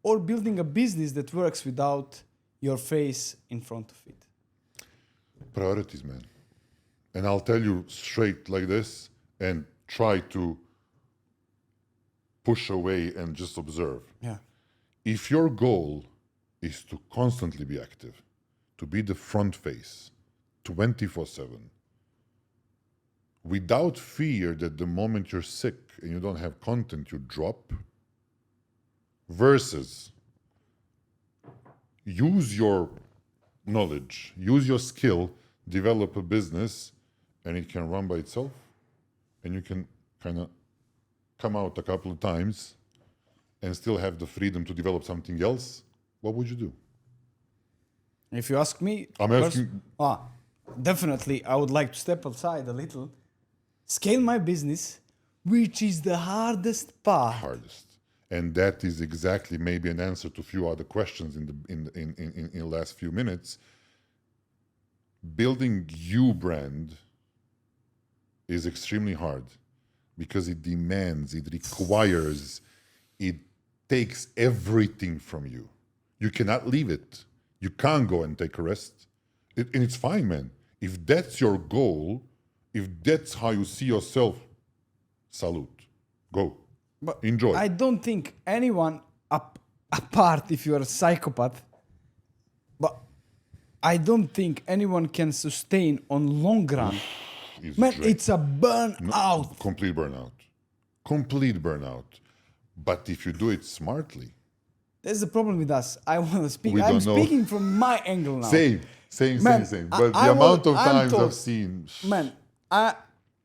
Speaker 1: or building a business that works without your face in front of it?
Speaker 2: Priorities, man. And I'll tell you straight like this and try to push away and just observe.
Speaker 1: Yeah.
Speaker 2: If your goal is to constantly be active, to be the front face 24/7, without fear that the moment you're sick and you don't have content, you drop, versus use your knowledge, use your skill, develop a business, and it can run by itself, and you can kind of come out a couple of times and still have the freedom to develop something else, what would you do?
Speaker 1: If you ask me,
Speaker 2: I'm asking.
Speaker 1: definitely I would like to step outside a little, scale my business, which is the hardest part.
Speaker 2: Hardest. And that is exactly maybe an answer to a few other questions in the last few minutes. Building you brand is extremely hard because it demands, it requires, it takes everything from you. You cannot leave it. You can't go and take a rest. And it's fine, man. If that's your goal, if that's how you see yourself, salute. Go.
Speaker 1: But
Speaker 2: enjoy.
Speaker 1: I don't think anyone, apart if you're a psychopath, but I don't think anyone can sustain on long run. Man, it's a burnout.
Speaker 2: Complete burnout. Complete burnout. But if you do it smartly.
Speaker 1: That's the problem with us. I want to speak.
Speaker 2: We
Speaker 1: I'm
Speaker 2: don't know.
Speaker 1: speaking from my angle now.
Speaker 2: Same.
Speaker 1: Man,
Speaker 2: But the amount of times I've seen.
Speaker 1: Man,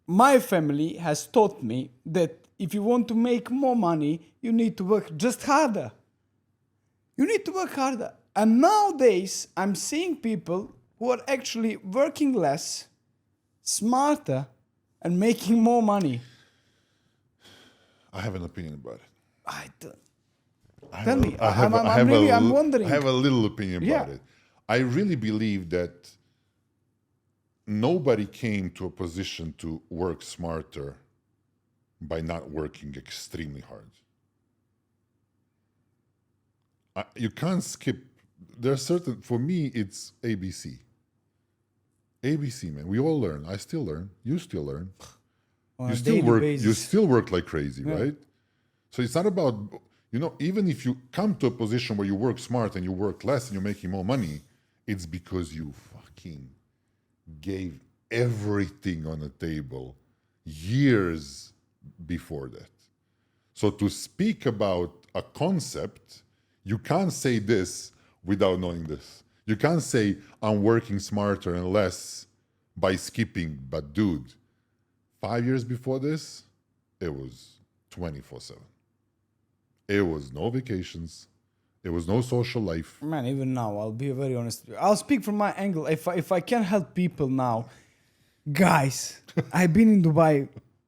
Speaker 1: my family has taught me that if you want to make more money, you need to work just harder. You need to work harder. And nowadays, I'm seeing people who are actually working less, smarter, and making more money.
Speaker 2: I have an opinion about it.
Speaker 1: I don't. Tell me. I'm wondering.
Speaker 2: I have a little opinion about
Speaker 1: Yeah.
Speaker 2: it. I really believe that nobody came to a position to work smarter by not working extremely hard. You can't skip. There are certain, for me, it's ABC. ABC, man. We all learn. I still learn. You still learn.
Speaker 1: On
Speaker 2: You
Speaker 1: a
Speaker 2: still
Speaker 1: daily
Speaker 2: work.
Speaker 1: basis.
Speaker 2: You still work like crazy,
Speaker 1: Yeah.
Speaker 2: right? So it's not about, even if you come to a position where you work smart and you work less and you're making more money, it's because you fucking gave everything on the table years before that. So to speak about a concept, you can't say this without knowing this. You can't say I'm working smarter and less by skipping, but dude, 5 years before this, it was 24/7. It was no vacations. It was no social life.
Speaker 1: Man, even now, I'll be very honest with you. I'll speak from my angle. If I can help people now, guys, I've been in Dubai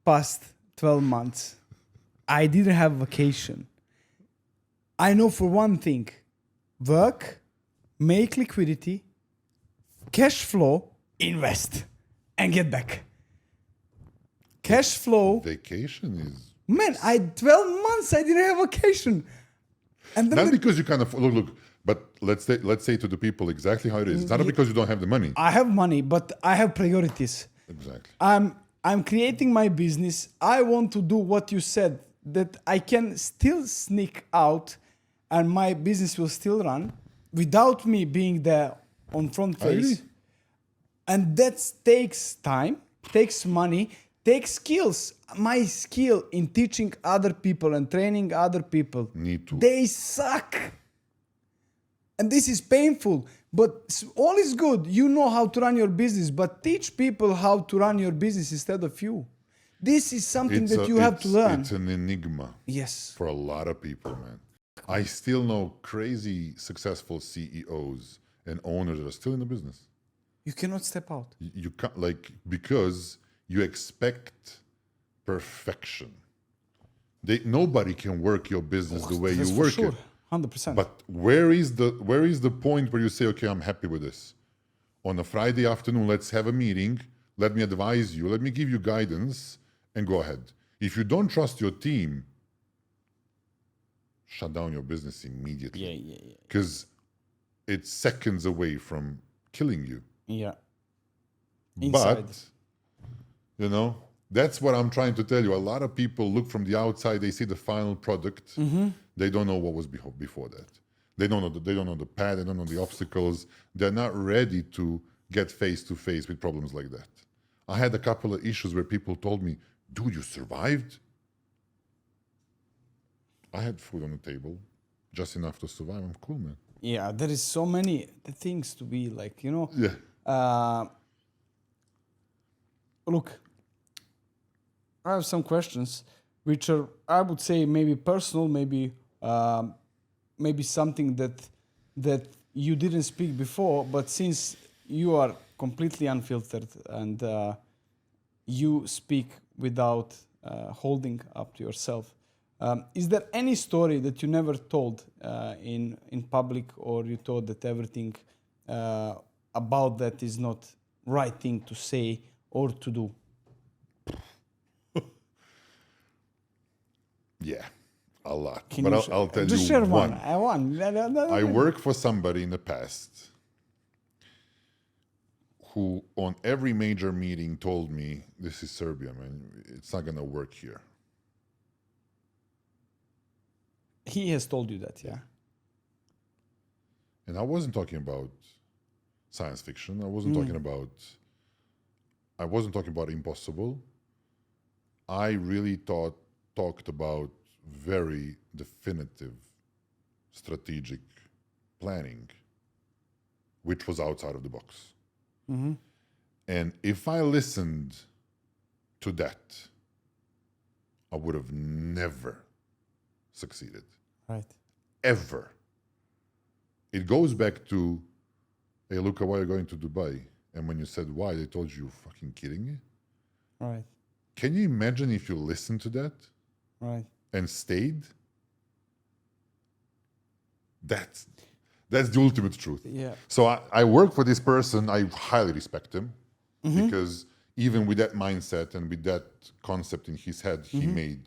Speaker 1: past 12 months. I didn't have vacation. I know for one thing, work, make liquidity, cash flow, invest, and get back. Cash flow.
Speaker 2: Vacation is
Speaker 1: Man, 12 months I didn't have vacation. And then
Speaker 2: not because you kind of look. But let's say to the people exactly how it is. It's not because you don't have the money.
Speaker 1: I have money, but I have priorities.
Speaker 2: Exactly.
Speaker 1: I'm creating my business. I want to do what you said, that I can still sneak out and my business will still run without me being there on front face.
Speaker 2: agree.
Speaker 1: And that takes time, takes money, takes skills. My skill in teaching other people and training other people,
Speaker 2: Need to.
Speaker 1: they suck. And this is painful, but all is good. You know how to run your business, but teach people how to run your business instead of you. This is something that you have to learn.
Speaker 2: It's an enigma
Speaker 1: Yes.
Speaker 2: for a lot of people, man. I still know crazy successful CEOs and owners that are still in the business.
Speaker 1: You cannot step out.
Speaker 2: You can't, like, because you expect perfection. Nobody can work your business the way
Speaker 1: That's
Speaker 2: you
Speaker 1: for
Speaker 2: work
Speaker 1: sure.
Speaker 2: it.
Speaker 1: 100%.
Speaker 2: But where is the point where you say, okay, I'm happy with this? On a Friday afternoon, let's have a meeting. Let me advise you. Let me give you guidance and go ahead. If you don't trust your team, shut down your business immediately.
Speaker 1: Yeah.
Speaker 2: Because it's seconds away from killing you.
Speaker 1: Yeah. Inside.
Speaker 2: But, you know, that's what I'm trying to tell you. A lot of people look from the outside, they see the final product.
Speaker 1: Mm-hmm.
Speaker 2: They don't know what was before that. They don't know the path, they don't know the obstacles. They're not ready to get face to face with problems like that. I had a couple of issues where people told me, dude, you survived? I had food on the table, just enough to survive. I'm cool, man.
Speaker 1: Yeah, there is so many things to be like, you know.
Speaker 2: Yeah.
Speaker 1: Look, I have some questions which are, I would say, maybe personal, maybe something that you didn't speak before, but since you are completely unfiltered and you speak without holding up to yourself, is there any story that you never told in public, or you thought that everything about that is not right thing to say or to do?
Speaker 2: Yeah, a lot.
Speaker 1: Can
Speaker 2: But
Speaker 1: you
Speaker 2: I'll tell
Speaker 1: just
Speaker 2: you
Speaker 1: share
Speaker 2: one.
Speaker 1: one.
Speaker 2: I worked for somebody in the past who on every major meeting told me, this is Serbia, man. It's not going to work here.
Speaker 1: He has told you that, yeah?
Speaker 2: And I wasn't talking about science fiction. I wasn't talking about impossible. I really talked about very definitive strategic planning, which was outside of the box.
Speaker 1: Mm-hmm.
Speaker 2: And if I listened to that, I would have never succeeded.
Speaker 1: Right.
Speaker 2: Ever. It goes back to, hey, Luka, why are you going to Dubai? And when you said why, they told you, fucking kidding me?
Speaker 1: Right.
Speaker 2: Can you imagine if you listened to that
Speaker 1: Right.
Speaker 2: and stayed? That's the ultimate truth.
Speaker 1: Yeah.
Speaker 2: So I work for this person. I highly respect him because even with that mindset and with that concept in his head, he made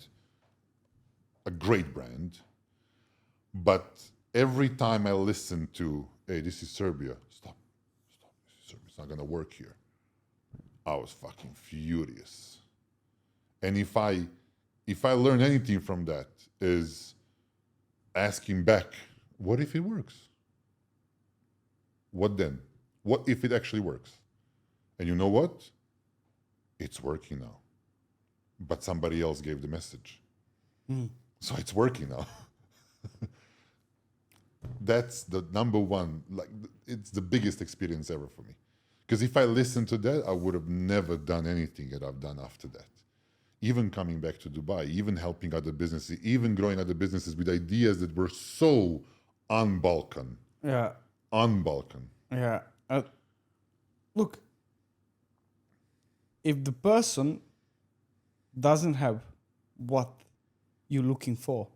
Speaker 2: a great brand. But every time I listen to, hey, this is Serbia, stop, this is Serbia, it's not gonna work here, I was fucking furious. And if I learn anything from that is asking back, what if it works? What then? What if it actually works? And you know what? It's working now. But somebody else gave the message. So it's working now. That's the number one, like it's the biggest experience ever for me. Because if I listened to that, I would have never done anything that I've done after that. even coming back to Dubai, even helping other businesses, even growing other businesses with ideas that were so un-Balkan.
Speaker 1: Yeah.
Speaker 2: Un-Balkan.
Speaker 1: Yeah. Look, if the person doesn't have what you're looking for,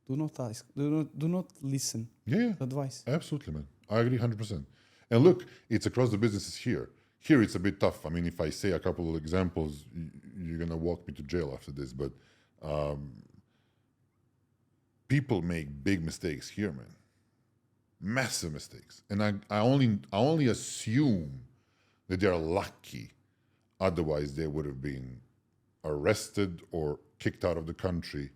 Speaker 1: do not ask. Do not listen
Speaker 2: Yeah,
Speaker 1: to advice.
Speaker 2: absolutely, man. I agree 100%. And look, it's across the businesses here. Here it's a bit tough. I mean, if I say a couple of examples, you're going to walk me to jail after this. But people make big mistakes here, man. Massive mistakes. And I only assume that they're lucky. Otherwise, they would have been arrested or kicked out of the country.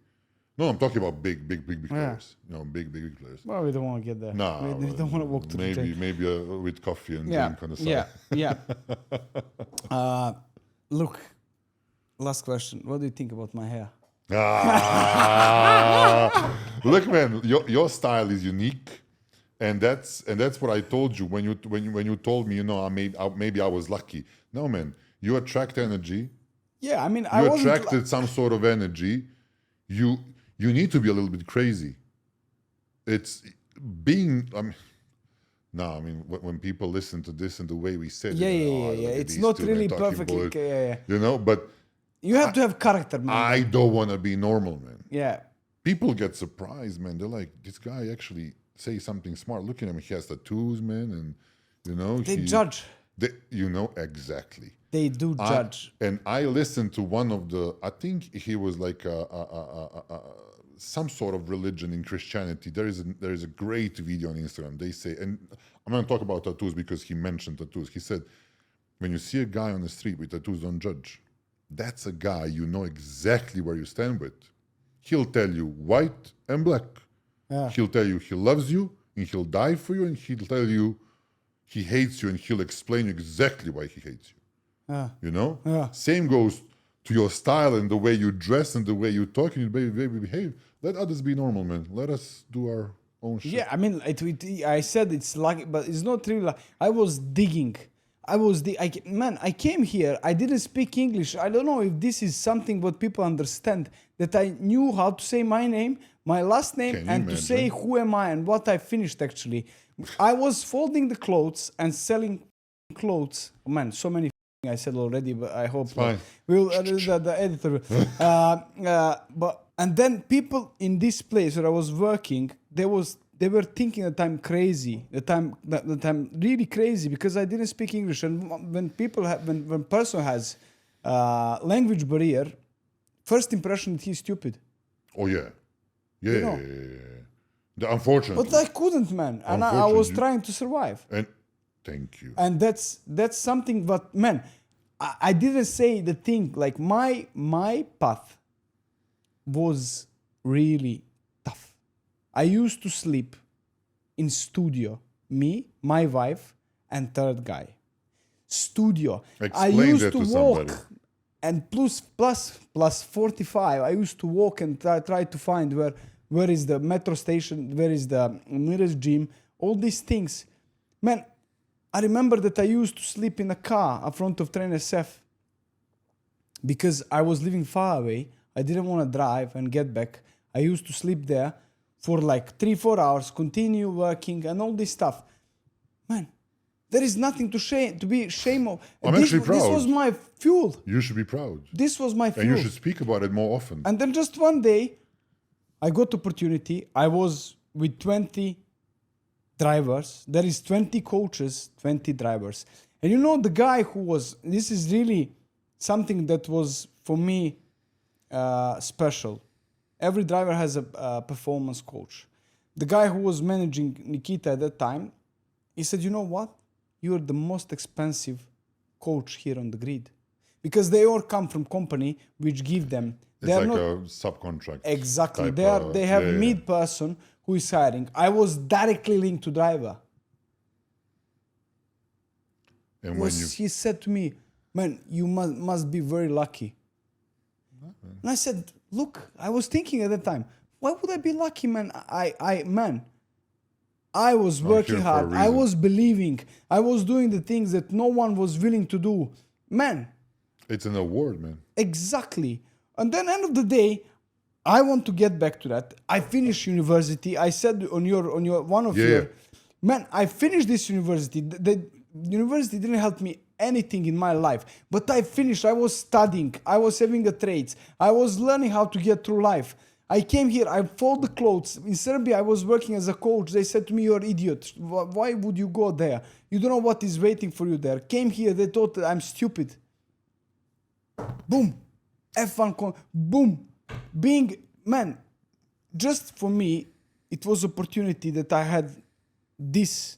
Speaker 2: No, I'm talking about big players. You know, big players.
Speaker 1: Well, we don't want to get there.
Speaker 2: No,
Speaker 1: we don't want to walk to the jail.
Speaker 2: maybe with coffee and drink on the side.
Speaker 1: Look, last question. What do you think about my hair?
Speaker 2: Look, man, your style is unique, and that's what I told you when you told me, you know, maybe I was lucky. No, man, you attract energy.
Speaker 1: Yeah, I mean,
Speaker 2: You attracted some sort of energy. You need to be a little bit crazy. It's being. I mean, when people listen to this and the way we said,
Speaker 1: Yeah. It's not really perfectly.
Speaker 2: You know, but
Speaker 1: you have to have character, man.
Speaker 2: I don't want to be normal, man.
Speaker 1: Yeah.
Speaker 2: People get surprised, man. They're like, this guy actually say something smart. Look at him. He has tattoos, man, and you know
Speaker 1: They judge.
Speaker 2: You know exactly.
Speaker 1: They do judge.
Speaker 2: And I listened to one of the. I think he was like some sort of religion in Christianity. There is a great video on Instagram. They say, and I'm going to talk about tattoos because he mentioned tattoos. He said, when you see a guy on the street with tattoos, don't judge. That's a guy you know exactly where you stand with. He'll tell you white and black.
Speaker 1: Yeah.
Speaker 2: He'll tell you he loves you and he'll die for you, and he'll tell you he hates you, and he'll explain exactly why he hates you.
Speaker 1: Yeah.
Speaker 2: You know?
Speaker 1: Yeah.
Speaker 2: Same goes to your style and the way you dress and the way you talk and the way you behave. Let others be normal, man. Let us do our own shit.
Speaker 1: Yeah, I mean, I said it's lucky, but it's not really like I was digging. I came here. I didn't speak English. I don't know if this is something what people understand, that I knew how to say my name, my last name, and to say who am I and what I finished actually. I was folding the clothes and selling clothes. Man, so many I said already, but I hope we'll the editor. And then people in this place where I was working, they were thinking that I'm crazy, that I'm really crazy because I didn't speak English. And when person has language barrier, first impression that he's stupid.
Speaker 2: Oh yeah, yeah.
Speaker 1: You know?
Speaker 2: Unfortunately,
Speaker 1: But I couldn't, man, and I was trying to survive.
Speaker 2: And thank you.
Speaker 1: And that's something. But man, I didn't say the thing. Like my path was really tough. I used to sleep in studio. Me, my wife, and third guy. Studio. I used to walk.
Speaker 2: Somebody.
Speaker 1: And plus 45. I used to walk and try to find where is the metro station, where is the nearest gym, all these things. Man, I remember that I used to sleep in a car in front of Train SF because I was living far away. I didn't want to drive and get back. I used to sleep there for like 3-4 hours, continue working and all this stuff. Man, there is nothing to be ashamed of.
Speaker 2: I'm actually proud.
Speaker 1: This was my fuel.
Speaker 2: You should be proud.
Speaker 1: This was my fuel.
Speaker 2: And you should speak about it more often.
Speaker 1: And then just one day, I got opportunity. I was with 20 drivers. There is 20 coaches, 20 drivers. And you know the guy who was, this is really something that was for me special. Every driver has a performance coach. The guy who was managing Nikita at that time, he said, you know what? You're the most expensive coach here on the grid. Because they all come from company which give them.
Speaker 2: It's like a subcontract.
Speaker 1: Exactly. They have mid person who is hiring. I was directly linked to driver.
Speaker 2: And
Speaker 1: he said to me, man, you must be very lucky. And I said, look, I was thinking at that time, why would I be lucky, man? I was working hard. I was believing. I was doing the things that no one was willing to do. Man,
Speaker 2: It's an award, man.
Speaker 1: Exactly. And then end of the day, I want to get back to that. I finished university. I said on your one of
Speaker 2: Yeah,
Speaker 1: your
Speaker 2: yeah.
Speaker 1: man, I finished this university. The university didn't help me anything in my life, but I finished. I was studying. I was having a trades. I was learning how to get through life. I came here. I fold the clothes. In Serbia, I was working as a coach. They said to me, "You're an idiot. Why would you go there? You don't know what is waiting for you there." Came here. They thought I'm stupid. Boom. Boom. Being, man, just for me, it was opportunity that I had this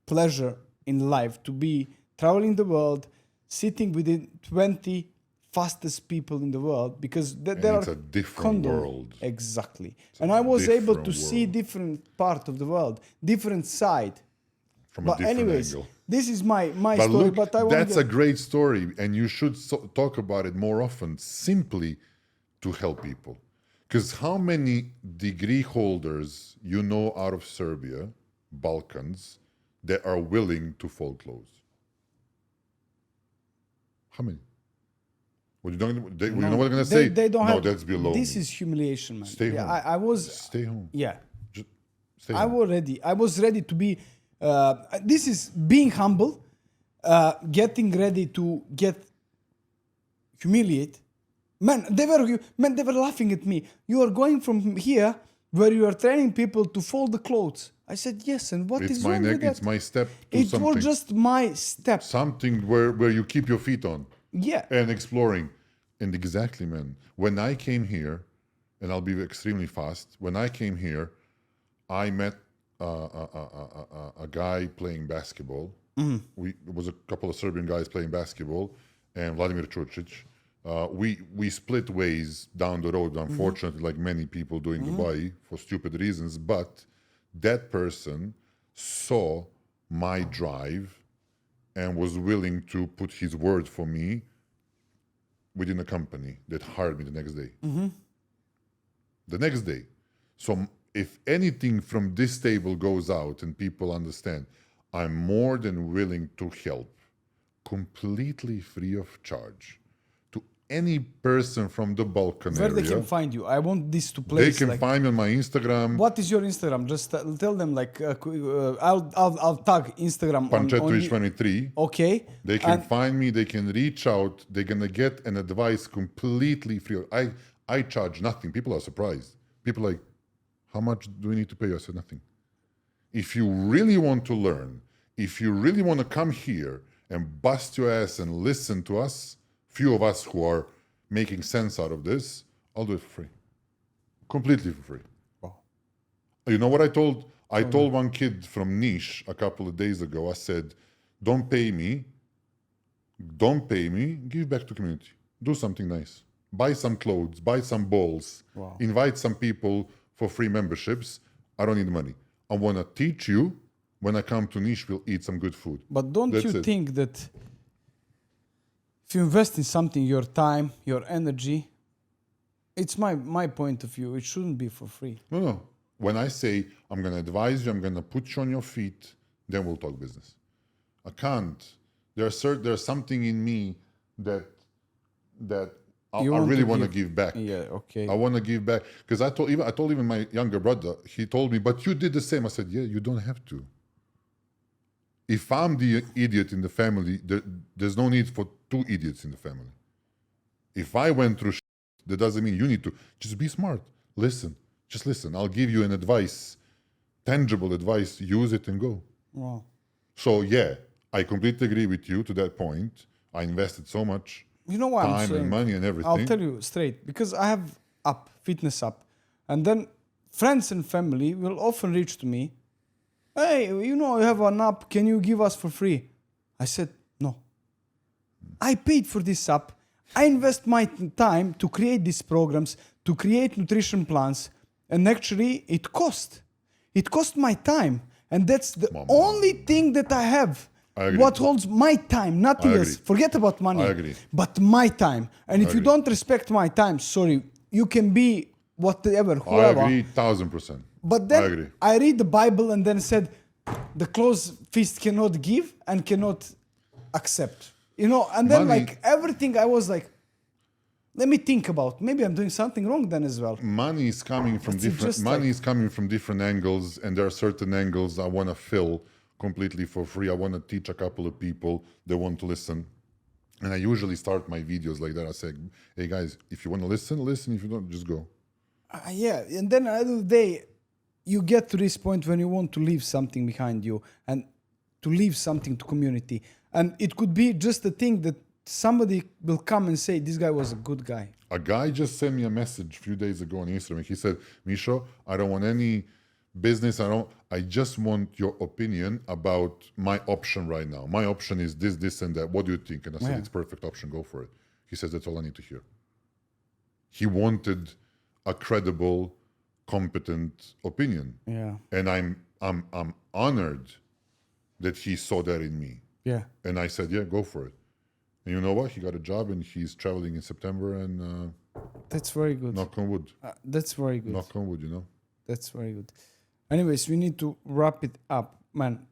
Speaker 1: pleasure in life to be traveling the world, sitting with the 20 fastest people in the world, because there
Speaker 2: it's
Speaker 1: are
Speaker 2: a different world.
Speaker 1: Exactly. And I was able to
Speaker 2: different
Speaker 1: see
Speaker 2: world.
Speaker 1: different part of the world, different side.
Speaker 2: From a
Speaker 1: But
Speaker 2: different
Speaker 1: anyways,
Speaker 2: angle.
Speaker 1: this is my
Speaker 2: But
Speaker 1: story,
Speaker 2: look,
Speaker 1: but I want
Speaker 2: that's a great story, and you should talk about it more often, simply to help people. Because how many degree holders you know out of Serbia, Balkans, that are willing to fold clothes? How many? Well, you know what they're going to say?
Speaker 1: They don't
Speaker 2: no,
Speaker 1: have,
Speaker 2: that's below
Speaker 1: this
Speaker 2: me.
Speaker 1: is humiliation, man.
Speaker 2: Stay home.
Speaker 1: I was,
Speaker 2: Stay home.
Speaker 1: yeah.
Speaker 2: Just stay
Speaker 1: I
Speaker 2: home.
Speaker 1: was ready to be, this is being humble, getting ready to get humiliated. Man, they were laughing at me. You are going from here where you are training people to fold the clothes. I said, yes, and what
Speaker 2: It's
Speaker 1: is
Speaker 2: my
Speaker 1: wrong
Speaker 2: neck,
Speaker 1: with that?
Speaker 2: it's my step to
Speaker 1: It
Speaker 2: something.
Speaker 1: was just my step.
Speaker 2: Something where you keep your feet on.
Speaker 1: Yeah.
Speaker 2: And exploring. And exactly, man. When I came here, and I'll be extremely fast, when I came here, I met a guy playing basketball. It was a couple of Serbian guys playing basketball, and Vladimir Čurčić. We split ways down the road, unfortunately, like many people do in Dubai for stupid reasons. But that person saw my drive and was willing to put his word for me within a company that hired me the next day. The next day. So if anything from this table goes out and people understand, I'm more than willing to help completely free of charge to any person from the Balkan
Speaker 1: Where
Speaker 2: area.
Speaker 1: they can find you. I want this to
Speaker 2: They
Speaker 1: place.
Speaker 2: can
Speaker 1: like,
Speaker 2: find me on my Instagram,
Speaker 1: what is your Instagram? Just tell them, like, I'll tag Instagram on
Speaker 2: Pancetovic 23.
Speaker 1: Okay.
Speaker 2: They can find me, they can reach out, they're gonna get an advice completely free. I charge nothing. People are surprised. People are like, how much do we need to pay you? I said nothing. If you really want to learn, if you really want to come here and bust your ass and listen to us, few of us who are making sense out of this, I'll do it for free. Completely for free.
Speaker 1: Wow.
Speaker 2: You know what I told? I told one kid from Niš a couple of days ago, I said, don't pay me, give back to community. Do something nice. Buy some clothes, buy some balls, invite some people for free memberships. I don't need money. I want to teach you. When I come to Niš, we'll eat some good food.
Speaker 1: But don't
Speaker 2: That's
Speaker 1: you
Speaker 2: it.
Speaker 1: think that if you invest in something, your time, your energy, it's my point of view, it shouldn't be for free.
Speaker 2: No. When I say I'm going to advise you, I'm going to put you on your feet, then we'll talk business. I can't. There's something in me that I really want to give back.
Speaker 1: Yeah, okay.
Speaker 2: I want to give back because I told even my younger brother. He told me, "But you did the same." I said, "Yeah, you don't have to. If I'm the idiot in the family, there's no need for two idiots in the family. If I went through shit, that doesn't mean you need to. Just be smart. Listen. Just listen. I'll give you an advice, tangible advice. Use it and go."
Speaker 1: Wow.
Speaker 2: So yeah, I completely agree with you to that point. I invested so much
Speaker 1: You know what I'm
Speaker 2: time
Speaker 1: saying?
Speaker 2: and money and everything.
Speaker 1: I'll tell you straight, because I have fitness app, and then friends and family will often reach to me, "Hey, you know, you have an app, can you give us for free?" I said, no. I paid for this app. I invest my time to create these programs, to create nutrition plans, and actually it cost my time, and that's the only thing that I have.
Speaker 2: I agree.
Speaker 1: What holds my time, nothing
Speaker 2: I
Speaker 1: else.
Speaker 2: agree.
Speaker 1: Forget about money.
Speaker 2: I agree.
Speaker 1: But my time. And if you
Speaker 2: agree.
Speaker 1: don't respect my time, sorry, you can be whatever,
Speaker 2: I
Speaker 1: whoever.
Speaker 2: agree 1000%.
Speaker 1: But
Speaker 2: I
Speaker 1: then
Speaker 2: agree.
Speaker 1: I read the Bible and then said, the closed fist cannot give and cannot accept. You know, and then
Speaker 2: Money-
Speaker 1: like everything I was like, let me think about, maybe I'm doing something wrong then as well.
Speaker 2: Money is coming from
Speaker 1: It's
Speaker 2: different
Speaker 1: just
Speaker 2: money
Speaker 1: like-
Speaker 2: is coming from different angles, and there are certain angles I want to fill completely for free. I want to teach a couple of people that want to listen. And I usually start my videos like that. I say, hey guys, if you want to listen, listen. If you don't, just go.
Speaker 1: Yeah, and then at the end of the day, you get to this point when you want to leave something behind you and to leave something to community. And it could be just a thing that somebody will come and say, this guy was a good guy.
Speaker 2: A guy just sent me a message a few days ago on Instagram. He said, Miso, I don't want any business. I just want your opinion about my option right now. My option is this, this, and that. What do you think? And I said,
Speaker 1: Yeah.
Speaker 2: it's perfect option. Go for it. He says, that's all I need to hear. He wanted a credible, competent opinion.
Speaker 1: Yeah.
Speaker 2: And I'm honored that he saw that in me.
Speaker 1: Yeah.
Speaker 2: And I said, yeah, go for it. And you know what? He got a job and he's traveling in September, and
Speaker 1: That's very good.
Speaker 2: knock on wood.
Speaker 1: That's very good.
Speaker 2: Knock on wood, you know?
Speaker 1: That's very good. Anyways, we need to wrap it up. Man,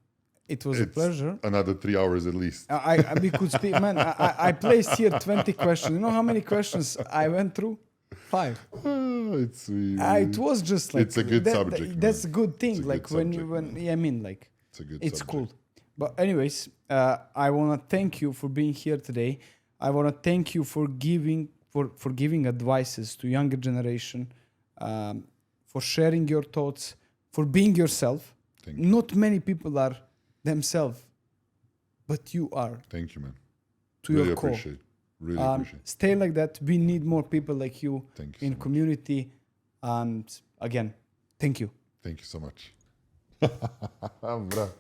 Speaker 1: it was a
Speaker 2: It's
Speaker 1: pleasure.
Speaker 2: Another 3 hours at least.
Speaker 1: We could speak. Man, I placed here 20 questions. You know how many questions I went through? 5. It was just like
Speaker 2: It's a good subject,
Speaker 1: That's a
Speaker 2: man.
Speaker 1: good thing.
Speaker 2: It's a
Speaker 1: Like
Speaker 2: good
Speaker 1: when
Speaker 2: subject,
Speaker 1: yeah, I mean, like
Speaker 2: It's a good
Speaker 1: it's
Speaker 2: subject.
Speaker 1: cool. But anyways, I want to thank you for being here today. I want to thank you for giving advices to younger generation, for sharing your thoughts, for being yourself.
Speaker 2: Thank you.
Speaker 1: Not many people are themselves, but you are
Speaker 2: Thank you, man.
Speaker 1: to
Speaker 2: Really
Speaker 1: your core.
Speaker 2: appreciate. Really appreciate.
Speaker 1: Stay like that. We need more people like you
Speaker 2: Thank you
Speaker 1: in
Speaker 2: so much.
Speaker 1: community. And again, thank you.
Speaker 2: Thank you so much. Bravo.